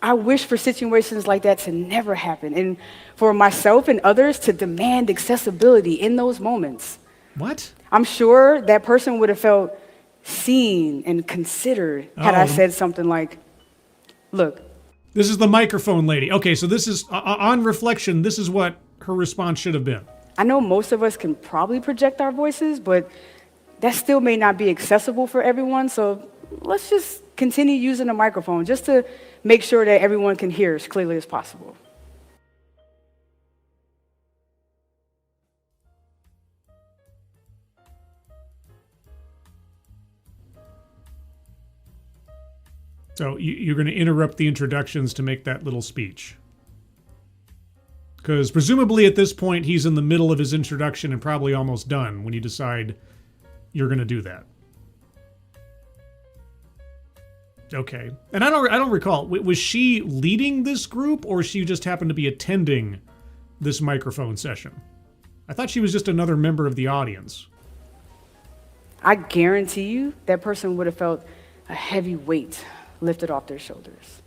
I wish for situations like that to never happen, and for myself and others to demand accessibility in those moments. What? I'm sure that person would have felt seen and considered had I said something like, look. This is the microphone lady. Okay, so this is, on reflection, this is what her response should have been. I know most of us can probably project our voices, but that still may not be accessible for everyone, so let's just continue using the microphone just to make sure that everyone can hear as clearly as possible. So you're going to interrupt the introductions to make that little speech. Because presumably at this point he's in the middle of his introduction and probably almost done when you decide you're going to do that. Okay. And I don't recall, was she leading this group or she just happened to be attending this microphone session? I thought she was just another member of the audience. I guarantee you that person would have felt a heavy weight lifted off their shoulders.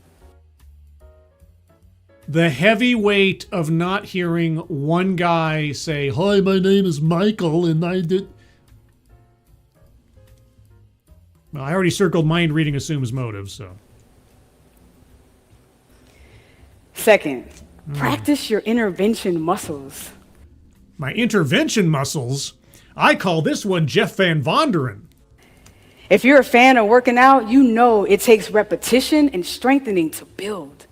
The heavy weight of not hearing one guy say, "Hi, my name is Michael, and I did..." Well, I already circled mind reading assumes motive, so. Second, practice your intervention muscles. My intervention muscles? I call this one Jeff Van Vonderen. If you're a fan of working out, you know it takes repetition and strengthening to build.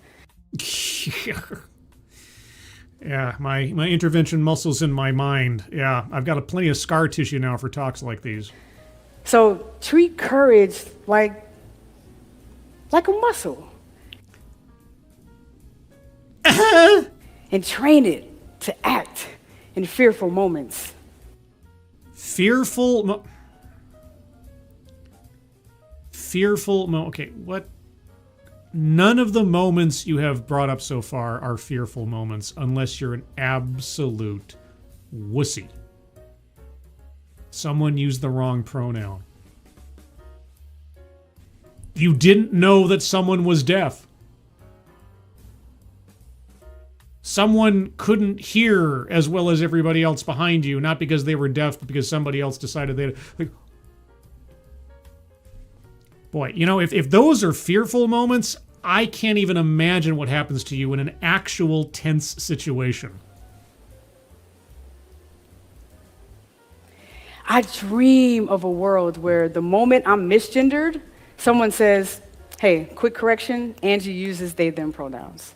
Yeah, my intervention muscles in my mind. Yeah, I've got plenty of scar tissue now for talks like these. So treat courage like a muscle. And train it to act in fearful moments. Okay, what? None of the moments you have brought up so far are fearful moments unless you're an absolute wussy. Someone used the wrong pronoun. You didn't know that someone was deaf. Someone couldn't hear as well as everybody else behind you, not because they were deaf, but because somebody else decided they... Like, boy, you know, if those are fearful moments, I can't even imagine what happens to you in an actual tense situation. I dream of a world where the moment I'm misgendered, someone says, hey, quick correction, Angie uses they, them pronouns.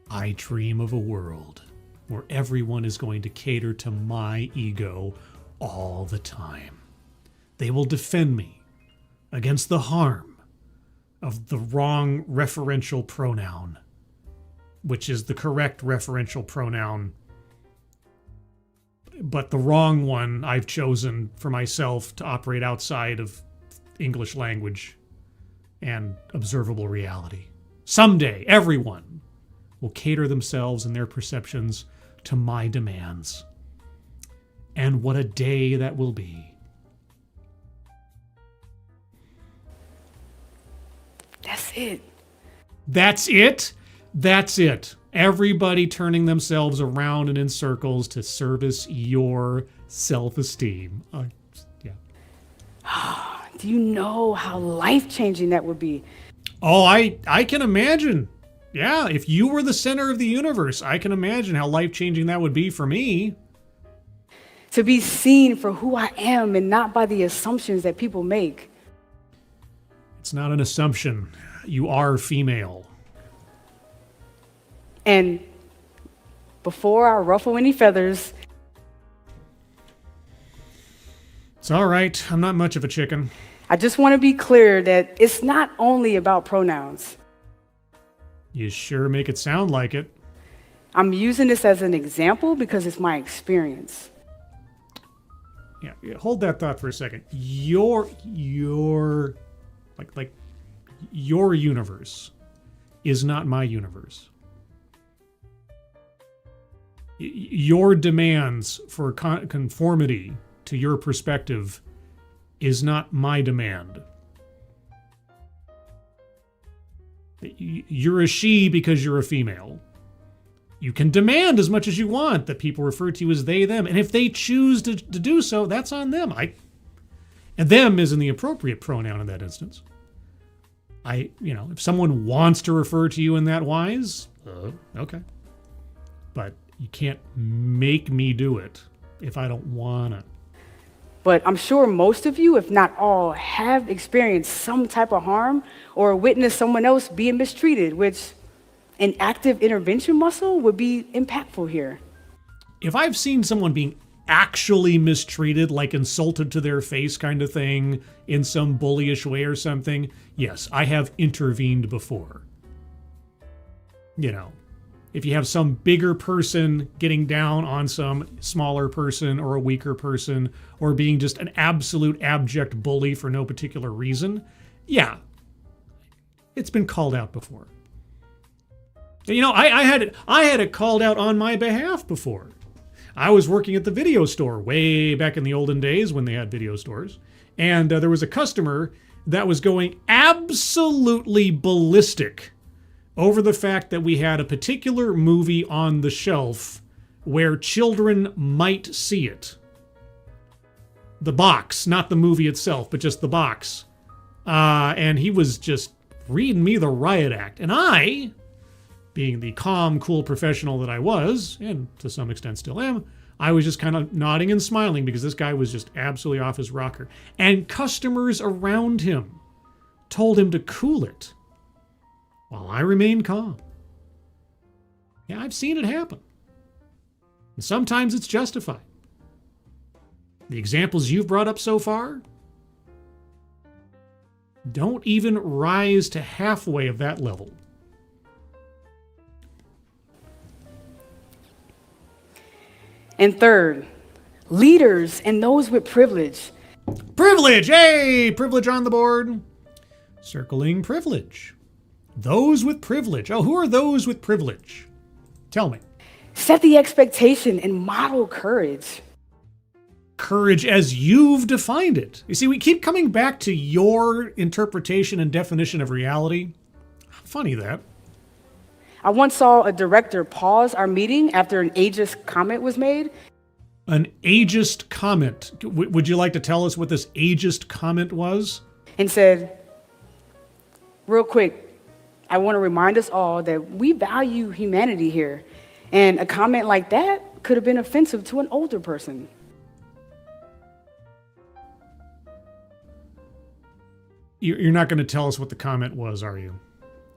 I dream of a world where everyone is going to cater to my ego all the time. They will defend me against the harm of the wrong referential pronoun, which is the correct referential pronoun, but the wrong one I've chosen for myself to operate outside of English language and observable reality. Someday, everyone will cater themselves and their perceptions to my demands. And what a day that will be. That's it. That's it? That's it. Everybody turning themselves around and in circles to service your self-esteem. Yeah. Do you know how life-changing that would be? Oh, I can imagine. Yeah, if you were the center of the universe, I can imagine how life-changing that would be for me. To be seen for who I am and not by the assumptions that people make. It's not an assumption. You are female. And before I ruffle any feathers... It's all right. I'm not much of a chicken. I just want to be clear that it's not only about pronouns. You sure make it sound like it. I'm using this as an example because it's my experience. Yeah, hold that thought for a second. Your universe is not my universe. Your demands for conformity to your perspective is not my demand. You're a she because you're a female. You can demand as much as you want that people refer to you as they, them. And if they choose to do so, that's on them. And them isn't the appropriate pronoun in that instance. If someone wants to refer to you in that wise, okay. But you can't make me do it if I don't wanna. But I'm sure most of you, if not all, have experienced some type of harm or witnessed someone else being mistreated, which an active intervention muscle would be impactful here. If I've seen someone being actually mistreated, like insulted to their face kind of thing, in some bullyish way or something, yes, I have intervened before. If you have some bigger person getting down on some smaller person or a weaker person, or being just an absolute abject bully for no particular reason, yeah, it's been called out before. I had it called out on my behalf before. I was working at the video store way back in the olden days when they had video stores, and there was a customer that was going absolutely ballistic over the fact that we had a particular movie on the shelf where children might see it. The box, not the movie itself, but just the box. And he was just reading me the riot act. And I, being the calm, cool professional that I was, and to some extent still am, I was just kind of nodding and smiling because this guy was just absolutely off his rocker. And customers around him told him to cool it, while I remained calm. Yeah, I've seen it happen. And sometimes it's justified. The examples you've brought up so far don't even rise to halfway of that level. And third, leaders and those with privilege. Privilege! Hey! Privilege on the board. Circling privilege. Those with privilege. Oh, who are those with privilege? Tell me. Set the expectation and model courage. Courage as you've defined it. You see, we keep coming back to your interpretation and definition of reality. Funny that. I once saw a director pause our meeting after an ageist comment was made. An ageist comment. Would you like to tell us what this ageist comment was? And said, real quick, I want to remind us all that we value humanity here. And a comment like that could have been offensive to an older person. You're not going to tell us what the comment was, are you?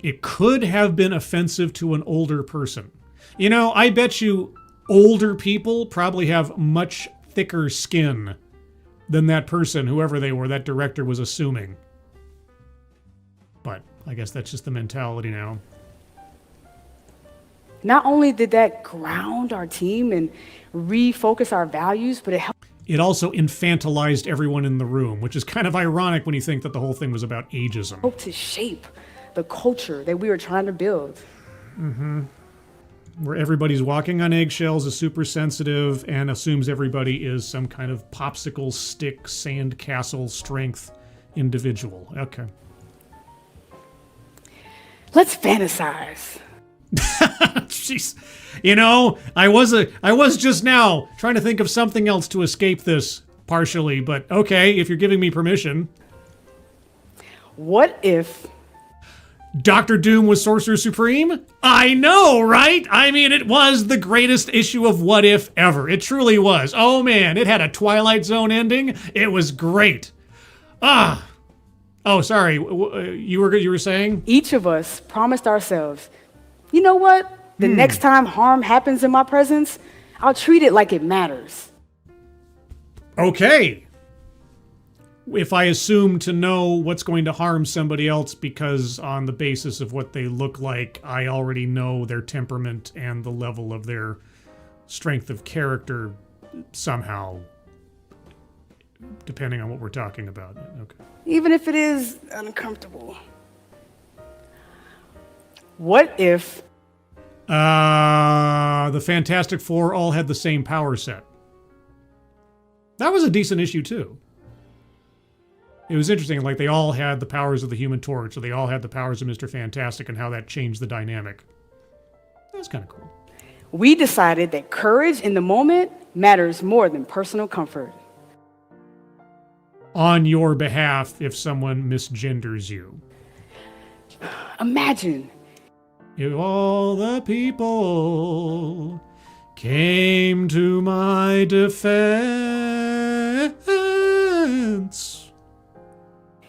It could have been offensive to an older person. I bet you older people probably have much thicker skin than that person, whoever they were, that director was assuming. But I guess that's just the mentality now. Not only did that ground our team and refocus our values, but it helped. It also infantilized everyone in the room, which is kind of ironic when you think that the whole thing was about ageism. Helped to shape the culture that we were trying to build. Mm-hmm. Where everybody's walking on eggshells, is super sensitive, and assumes everybody is some kind of popsicle stick, sandcastle strength individual. Okay. Let's fantasize. Jeez. I was just now trying to think of something else to escape this partially, but okay, if you're giving me permission. What if Dr. Doom was Sorcerer Supreme? I know, right? I mean, it was the greatest issue of What If ever. It truly was. Oh man, it had a Twilight Zone ending. It was great. Oh, sorry. You were saying? Each of us promised ourselves, you know what? The next time harm happens in my presence, I'll treat it like it matters. Okay. If I assume to know what's going to harm somebody else because on the basis of what they look like, I already know their temperament and the level of their strength of character somehow, depending on what we're talking about. Okay. Even if it is uncomfortable. What if the Fantastic Four all had the same power set? That was a decent issue too. it was interesting. Like they all had the powers of the Human Torch, or they all had the powers of Mr. Fantastic, and how that changed the dynamic. That's kind of cool. We decided that courage in the moment matters more than personal comfort. On your behalf, if someone misgenders you. Imagine If all the people came to my defense.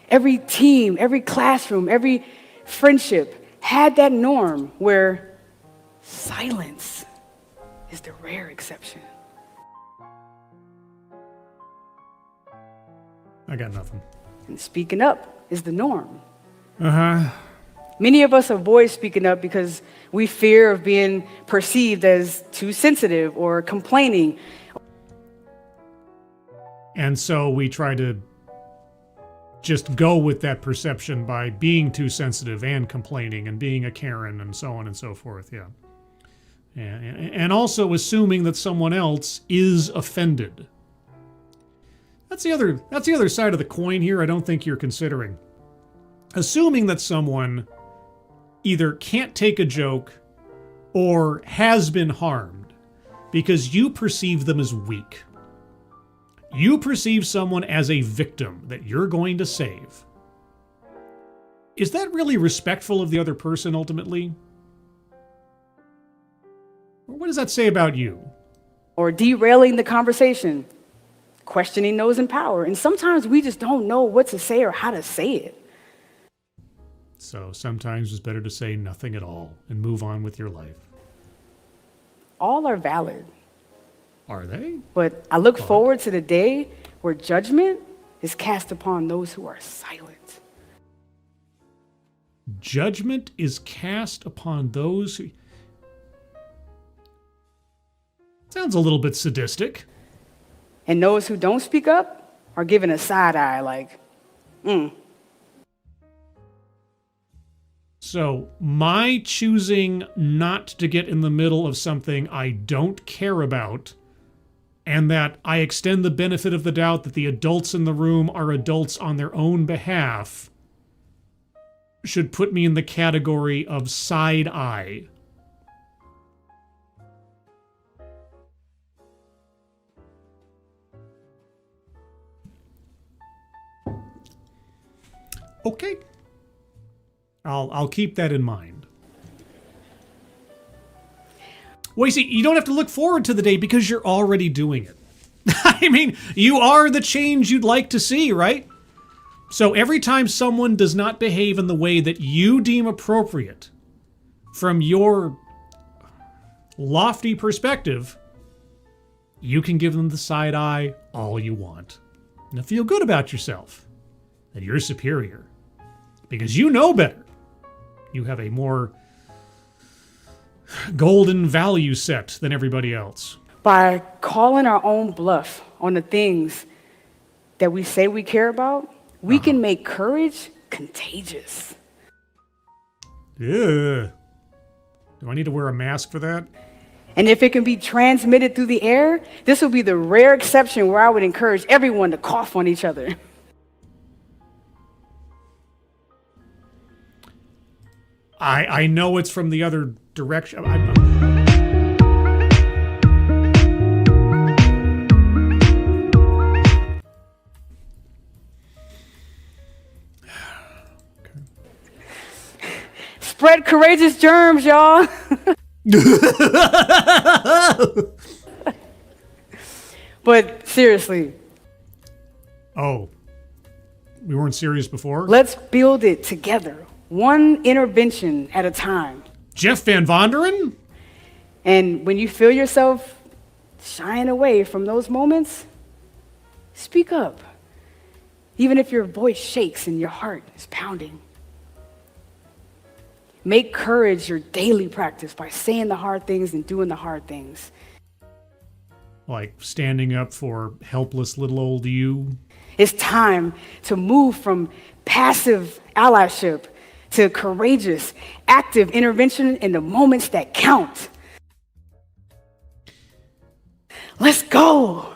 every team, every classroom, every friendship had that norm where silence is the rare exception. I got nothing. And speaking up is the norm. Uh-huh. Many of us avoid speaking up because we fear of being perceived as too sensitive or complaining. And so we try to just go with that perception by being too sensitive and complaining and being a Karen and so on and so forth, yeah. And also assuming that someone else is offended. That's the other side of the coin here I don't think you're considering. Assuming that someone either can't take a joke or has been harmed because you perceive them as weak. You perceive someone as a victim that you're going to save. Is that really respectful of the other person ultimately? Or what does that say about you? Or derailing the conversation, questioning those in power. And sometimes we just don't know what to say or how to say it. So sometimes it's better to say nothing at all and move on with your life. All are valid. Are they? But I look forward to the day where judgment is cast upon those who are silent. Judgment is cast upon those who... Sounds a little bit sadistic. And those who don't speak up are given a side eye like, So my choosing not to get in the middle of something I don't care about, and that I extend the benefit of the doubt that the adults in the room are adults on their own behalf, should put me in the category of side eye. Okay. I'll keep that in mind. Well, you see, you don't have to look forward to the day because you're already doing it. I mean, you are the change you'd like to see, right? So every time someone does not behave in the way that you deem appropriate from your lofty perspective, you can give them the side eye all you want. And feel good about yourself, that you're superior. Because you know better. You have a more golden value set than everybody else. by calling our own bluff on the things that we say we care about, we can make courage contagious. Yeah. Do I need to wear a mask for that? And if it can be transmitted through the air, this will be the rare exception where I would encourage everyone to cough on each other. I know it's from the other direction. Spread courageous germs, y'all. But seriously, Oh, we weren't serious before? let's build it together, one intervention at a time. Jeff Van Vonderen? And when you feel yourself shying away from those moments, speak up. Even if your voice shakes and your heart is pounding. Make courage your daily practice by saying the hard things and doing the hard things. Like standing up for helpless little old you? It's time to move from passive allyship to courageous, active intervention in the moments that count. Let's go.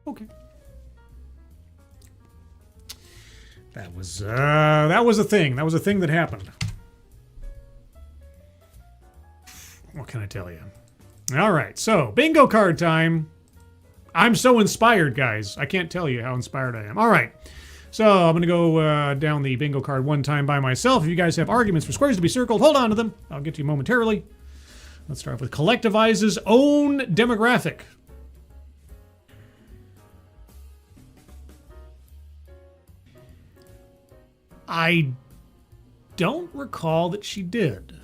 Okay. That was a thing. That was a thing that happened. What can I tell you? All right, so bingo card time. I'm so inspired, guys. I can't tell you how inspired I am. All right, so I'm going to go down the bingo card one time by myself. If you guys have arguments for squares to be circled, hold on to them. I'll get to you momentarily. Let's start with Collectivize's own demographic. I don't recall that she did.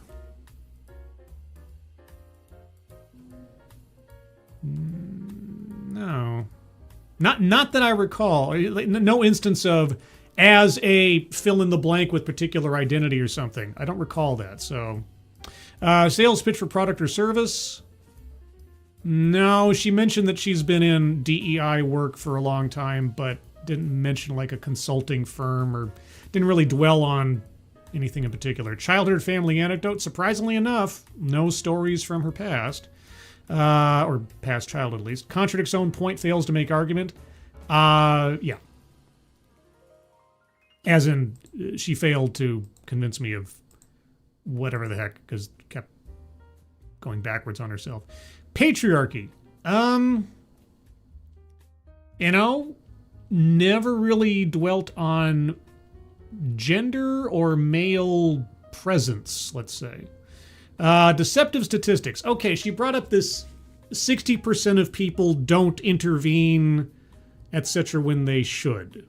No. Not that I recall. No instance of as a fill in the blank with particular identity or something. I don't recall that, so. Sales pitch for product or service. No, she mentioned that she's been in DEI work for a long time, but didn't mention like a consulting firm or didn't really dwell on anything in particular. Childhood family anecdote. Surprisingly enough, no stories from her past. Or past childhood at least. Contradicts own point, fails to make argument. Yeah. As in, she failed to convince me of whatever the heck, because kept going backwards on herself. Patriarchy. You know, never really dwelt on gender or male presence, let's say. Deceptive statistics. Okay, she brought up this 60% of people don't intervene, etc. when they should.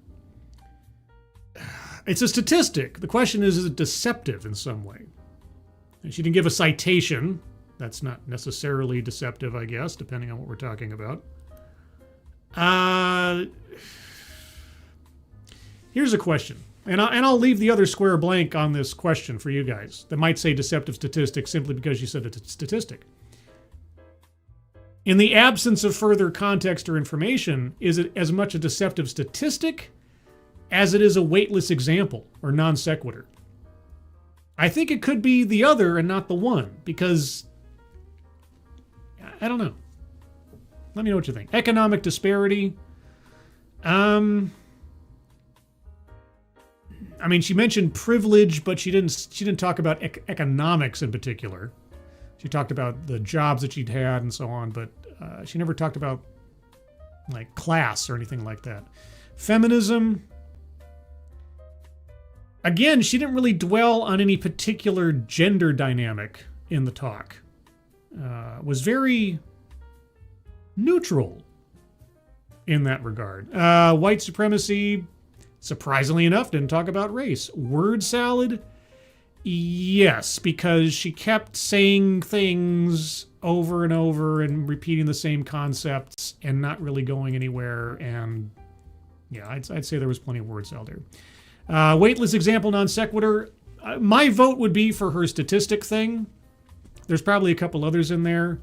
It's a statistic. The question is it deceptive in some way? And she didn't give a citation. That's not necessarily deceptive, I guess, depending on what we're talking about. Here's a question. And I'll leave the other square blank on this question for you guys that might say deceptive statistic simply because you said it's a statistic. In the absence of further context or information, is it as much a deceptive statistic as it is a weightless example or non sequitur? I think it could be the other and not the one, because I don't know. Let me know what you think. Economic disparity. I mean, she mentioned privilege, but she didn't talk about economics in particular. She talked about the jobs that she'd had and so on, but she never talked about like class or anything like that. Feminism. Again, she didn't really dwell on any particular gender dynamic in the talk. Was very neutral in that regard. White supremacy, surprisingly enough, didn't talk about race. Word salad, yes, because she kept saying things over and over and repeating the same concepts and not really going anywhere. And yeah, I'd say there was plenty of word salad there. Weightless example, non sequitur. My vote would be for her statistic thing. There's probably a couple others in there.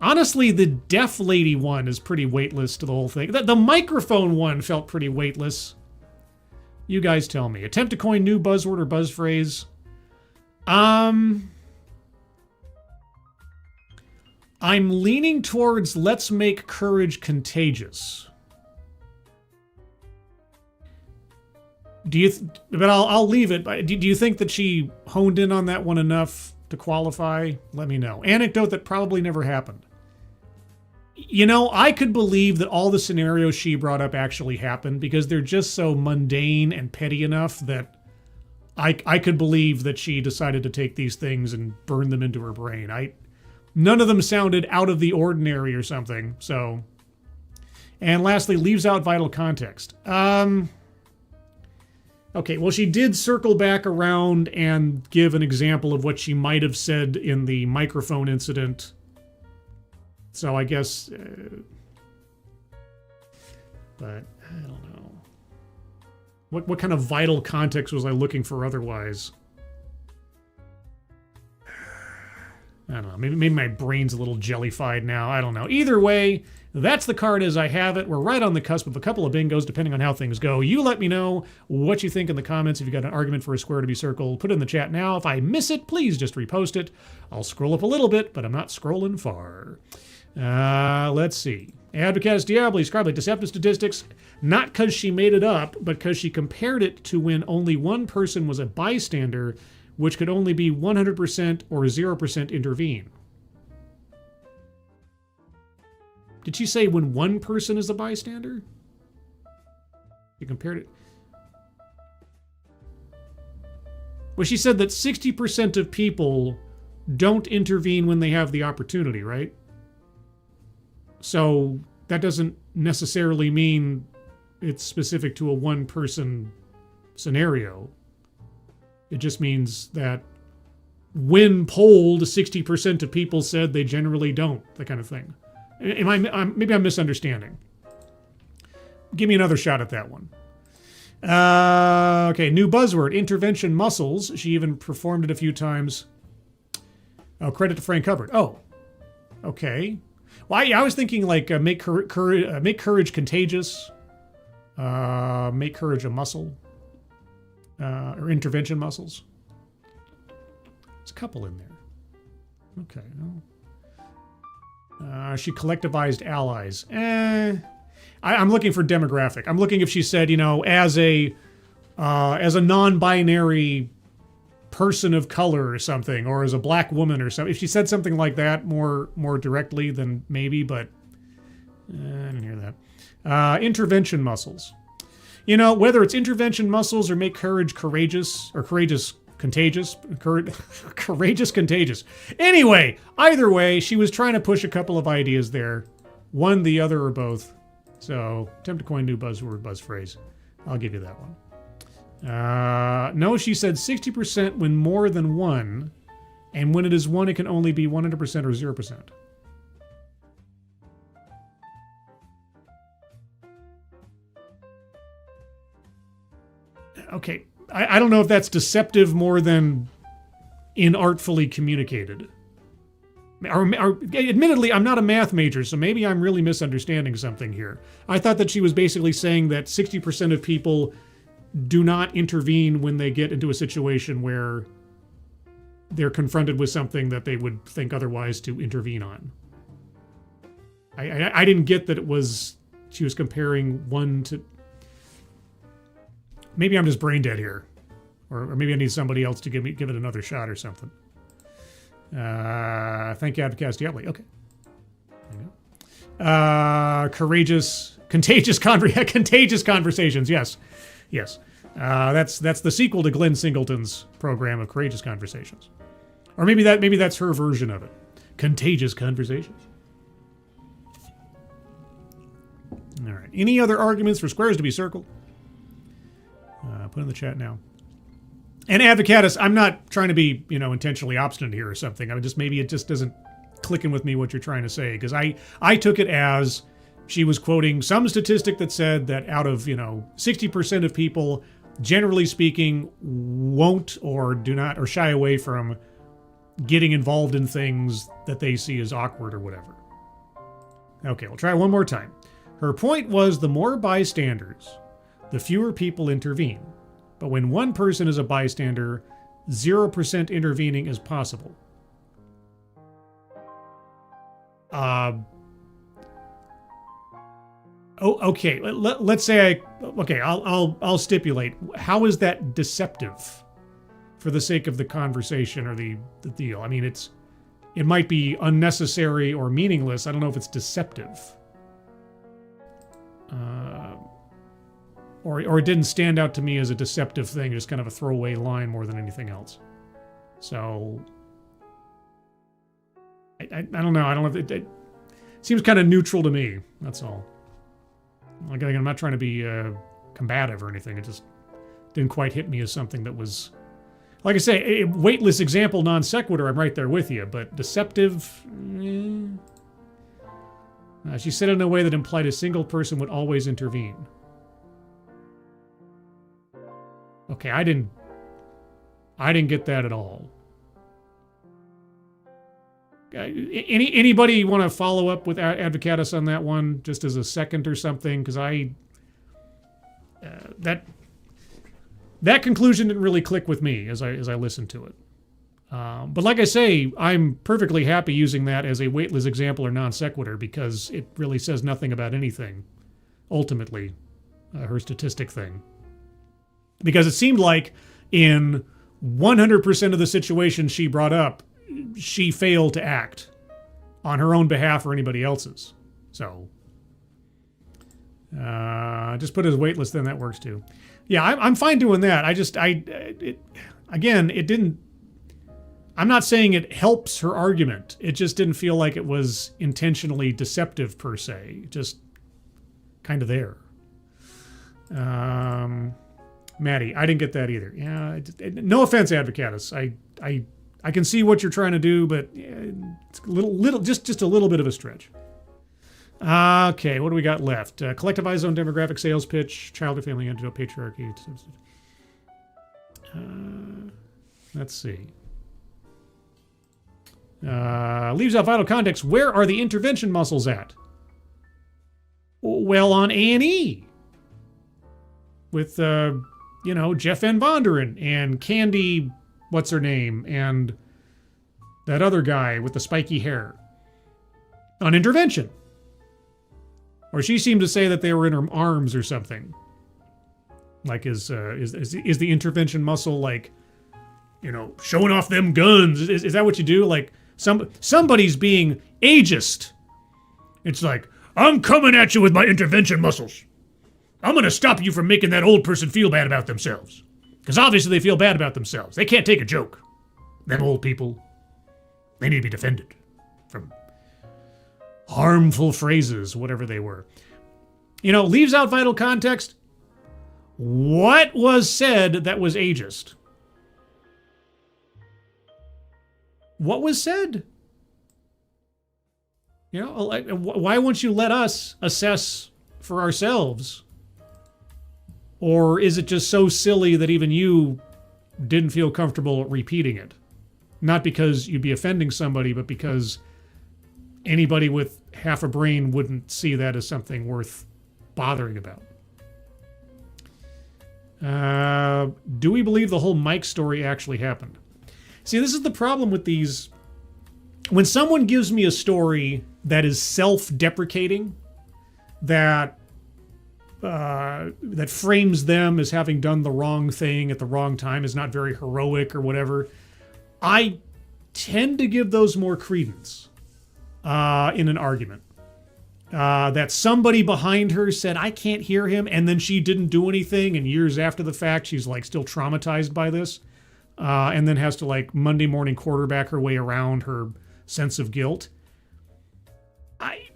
Honestly, the deaf lady one is pretty weightless to the whole thing. The microphone one felt pretty weightless. You guys tell me. Attempt to coin new buzzword or buzz phrase. I'm leaning towards let's make courage contagious. But I'll leave it. Do you think that she honed in on that one enough to qualify? Let me know. Anecdote that probably never happened. You know, I could believe that all the scenarios she brought up actually happened because they're just so mundane and petty enough that I could believe that she decided to take these things and burn them into her brain. None of them sounded out of the ordinary or something. So, and lastly, leaves out vital context. Okay, well, she did circle back around and give an example of what she might have said in the microphone incident. So I guess, but I don't know. What kind of vital context was I looking for otherwise? I don't know. Maybe my brain's a little jellified now. I don't know. Either way, that's the card as I have it. We're right on the cusp of a couple of bingos, depending on how things go. You let me know what you think in the comments. If you got an argument for a square to be circled, put it in the chat now. If I miss it, please just repost it. I'll scroll up a little bit, but I'm not scrolling far. Let's see. Advocatus Diaboli, Scribely, deceptive statistics, not because she made it up, but because she compared it to when only one person was a bystander, which could only be 100% or 0% intervene. Did she say when one person is a bystander? You compared it. Well, she said that 60% of people don't intervene when they have the opportunity, right? So that doesn't necessarily mean it's specific to a one-person scenario. It just means that when polled, 60% of people said they generally don't, that kind of thing. Maybe I'm misunderstanding. Give me another shot at that one. Okay, new buzzword, intervention muscles. She even performed it a few times. Oh, credit to Frank Hubbard. Oh, okay. Well, I was thinking like make courage contagious, make courage a muscle, or intervention muscles. There's a couple in there. Okay. She collectivized allies. I'm looking for demographic. I'm looking if she said, as a non-binary person of color or something, or as a black woman or something. If she said something like that more directly, then maybe, but I didn't hear that. Intervention muscles. Whether it's intervention muscles or make courage courageous or courageous contagious, courageous contagious. Anyway, either way, she was trying to push a couple of ideas there. One, the other, or both. So, attempt to coin new buzzword, buzz phrase. I'll give you that one. No, she said 60% when more than one, and when it is one, it can only be 100% or 0%. Okay, I don't know if that's deceptive more than inartfully communicated. Or, admittedly, I'm not a math major, so maybe I'm really misunderstanding something here. I thought that she was basically saying that 60% of people do not intervene when they get into a situation where they're confronted with something that they would think otherwise to intervene on. I didn't get that she was comparing one to... Maybe I'm just brain dead here. Or maybe I need somebody else to give it another shot or something. Thank you, Advocatus Diaboli. Okay. There you go. Contagious conversations. Yes. That's the sequel to Glenn Singleton's program of Courageous Conversations. Or maybe that's her version of it. Contagious Conversations. All right. Any other arguments for squares to be circled? Put in the chat now. And Advocatus, I'm not trying to be, intentionally obstinate here or something. Maybe it just doesn't click in with me what you're trying to say. Because I took it as she was quoting some statistic that said that out of, 60% of people, generally speaking, won't or do not or shy away from getting involved in things that they see as awkward or whatever. Okay, we'll try one more time. Her point was the more bystanders, the fewer people intervene. But when one person is a bystander, 0% intervening is possible. Okay. Let's say I'll stipulate. How is that deceptive? For the sake of the conversation or the deal. I mean, it might be unnecessary or meaningless. I don't know if it's deceptive. Or it didn't stand out to me as a deceptive thing, just kind of a throwaway line more than anything else. So, I don't know. I don't know if it seems kind of neutral to me. That's all. Like, I'm not trying to be combative or anything. It just didn't quite hit me as something that was, like I say, a weightless example, non sequitur. I'm right there with you, but deceptive. She said it in a way that implied a single person would always intervene. Okay, I didn't get that at all. Anybody want to follow up with Advocatus on that one, just as a second or something? Because that conclusion didn't really click with me as I listened to it. But like I say, I'm perfectly happy using that as a weightless example or non sequitur because it really says nothing about anything, ultimately, her statistic thing. Because it seemed like in 100% of the situations she brought up, she failed to act on her own behalf or anybody else's. So, just put it as weightless, then that works too. Yeah, I'm fine doing that. I'm not saying it helps her argument. It just didn't feel like it was intentionally deceptive per se. Just kind of there. Maddie, I didn't get that either. Yeah, no offense, Advocatus. I can see what you're trying to do, but it's just a little bit of a stretch. Okay, what do we got left? Collectivized zone demographic sales pitch, child or family antidote, patriarchy. Let's see. Leaves out vital context. Where are the intervention muscles at? Well, on A&E. With, Jeff Van Vonderen and Candy, what's her name, and that other guy with the spiky hair. On intervention. Or she seemed to say that they were in her arms or something. Like, is the intervention muscle like, showing off them guns? Is that what you do? Like, somebody's being ageist. It's like, I'm coming at you with my intervention muscles. I'm going to stop you from making that old person feel bad about themselves. Because obviously they feel bad about themselves. They can't take a joke. Them old people, they need to be defended from harmful phrases, whatever they were. Leaves out vital context. What was said that was ageist? What was said? Why won't you let us assess for ourselves? Or is it just so silly that even you didn't feel comfortable repeating it? Not because you'd be offending somebody, but because anybody with half a brain wouldn't see that as something worth bothering about. Do we believe the whole Mike story actually happened? See, this is the problem with these. When someone gives me a story that is self-deprecating, that frames them as having done the wrong thing at the wrong time, is not very heroic or whatever, I tend to give those more credence in an argument. That somebody behind her said, I can't hear him, and then she didn't do anything, and years after the fact, she's like still traumatized by this, and then has to like Monday morning quarterback her way around her sense of guilt.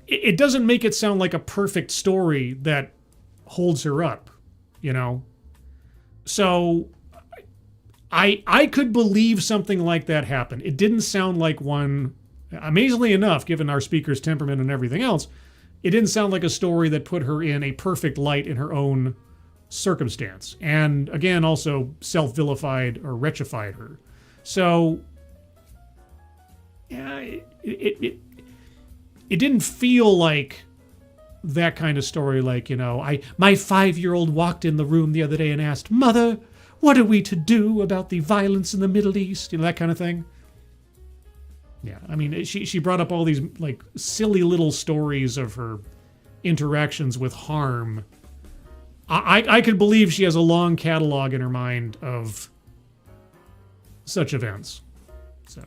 It doesn't make it sound like a perfect story that holds her up, So I could believe something like that happened. It didn't sound like one, amazingly enough, given our speaker's temperament and everything else, it didn't sound like a story that put her in a perfect light in her own circumstance. And again, also self-vilified or retchified her. So, yeah, it didn't feel like that kind of story, like, my 5-year-old walked in the room the other day and asked, Mother, what are we to do about the violence in the Middle East? That kind of thing. Yeah, I mean, she brought up all these, like, silly little stories of her interactions with harm. I could believe she has a long catalog in her mind of such events. So,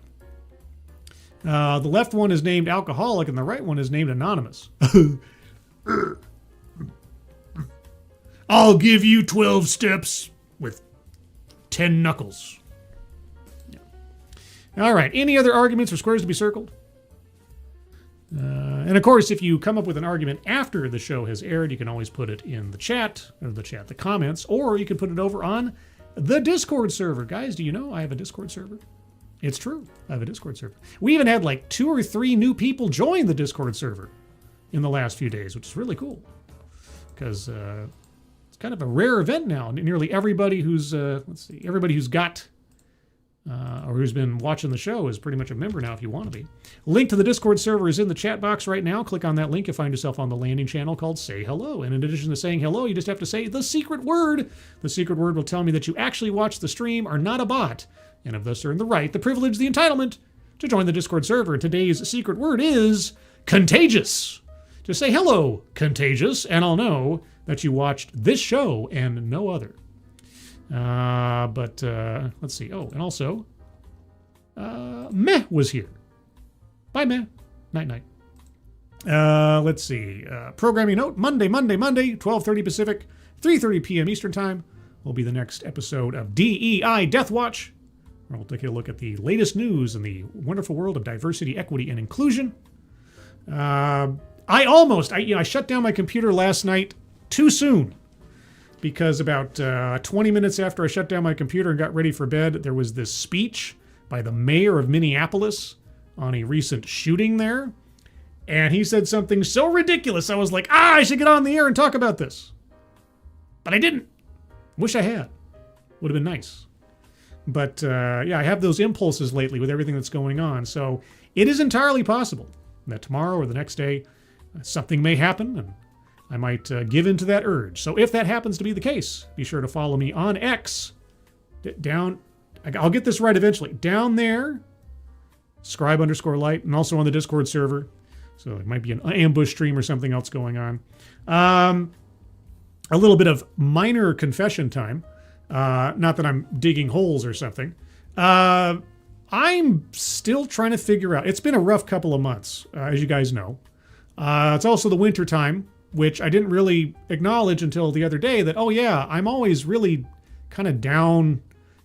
the left one is named Alcoholic and the right one is named Anonymous. I'll give you 12 steps with 10 knuckles. Yeah. All right. Any other arguments for squares to be circled? And of course, if you come up with an argument after the show has aired, you can always put it in the chat, the comments, or you can put it over on the Discord server. Guys, do you know I have a Discord server? It's true. I have a Discord server. We even had like 2 or 3 new people join the Discord server in the last few days, which is really cool. Because it's kind of a rare event now. Nearly everybody who's, everybody who's got or who's been watching the show is pretty much a member now if you want to be. Link to the Discord server is in the chat box right now. Click on that link. You'll find yourself on the landing channel called Say Hello. And in addition to saying hello, you just have to say the secret word. The secret word will tell me that you actually watched the stream, are not a bot, and have thus earned the right, the privilege, the entitlement to join the Discord server. Today's secret word is contagious. Just say hello, contagious, and I'll know that you watched this show and no other. Let's see. Oh, and also, Meh was here. Bye, Meh. Night. Let's see. Programming note, Monday, 12:30 Pacific, 3:30 p.m. Eastern Time will be the next episode of DEI Death Watch, where we'll take a look at the latest news in the wonderful world of diversity, equity, and inclusion. I shut down my computer last night too soon, because about 20 minutes after I shut down my computer and got ready for bed, there was this speech by the mayor of Minneapolis on a recent shooting there. And he said something so ridiculous, I was like, I should get on the air and talk about this. But I didn't. Wish I had. Would have been nice. But I have those impulses lately with everything that's going on. So it is entirely possible that tomorrow or the next day, something may happen and I might give in to that urge. So if that happens to be the case, be sure to follow me on X. I'll get this right eventually. Down there, scribe_light, and also on the Discord server. So it might be an ambush stream or something else going on. A little bit of minor confession time. Not that I'm digging holes or something. I'm still trying to figure out. It's been a rough couple of months, as you guys know. It's also the winter time, which I didn't really acknowledge until the other day that, I'm always really kind of down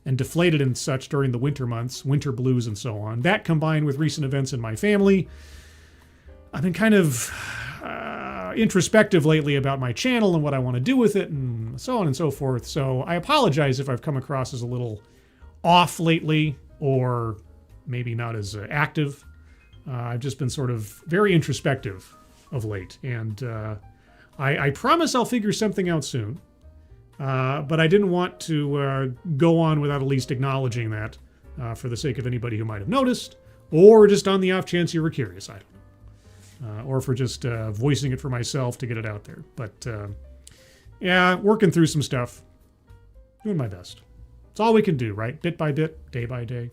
and deflated and such during the winter months, winter blues and so on. That combined with recent events in my family, I've been kind of introspective lately about my channel and what I want to do with it and so on and so forth. So I apologize if I've come across as a little off lately or maybe not as active. I've just been sort of very introspective of late. And I promise I'll figure something out soon. But I didn't want to go on without at least acknowledging that for the sake of anybody who might have noticed, or just on the off chance you were curious. I don't know. Or for just voicing it for myself to get it out there. But working through some stuff. Doing my best. It's all we can do, right? Bit by bit, day by day.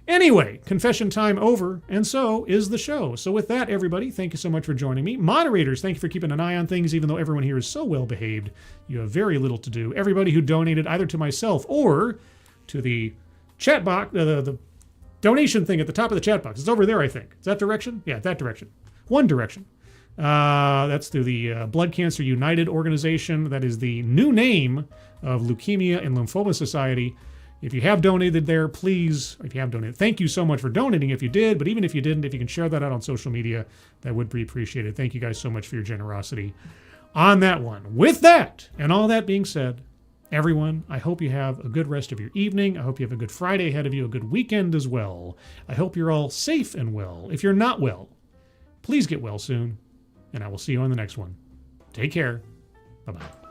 Anyway, confession time over, and so is the show. So with that, everybody, thank you so much for joining me. Moderators, thank you for keeping an eye on things, even though everyone here is so well behaved. You have very little to do. Everybody who donated either to myself or to the chat box, the donation thing at the top of the chat box. It's over there, I think. Is that direction? Yeah, that direction. One Direction. That's through the Blood Cancer United organization. That is the new name of Leukemia and Lymphoma Society. If you have donated there, please, if you have donated, thank you so much for donating if you did, but even if you didn't, if you can share that out on social media, that would be appreciated. Thank you guys so much for your generosity on that one. With that, and all that being said, everyone, I hope you have a good rest of your evening. I hope you have a good Friday ahead of you, a good weekend as well. I hope you're all safe and well. If you're not well, please get well soon, and I will see you on the next one. Take care. Bye-bye.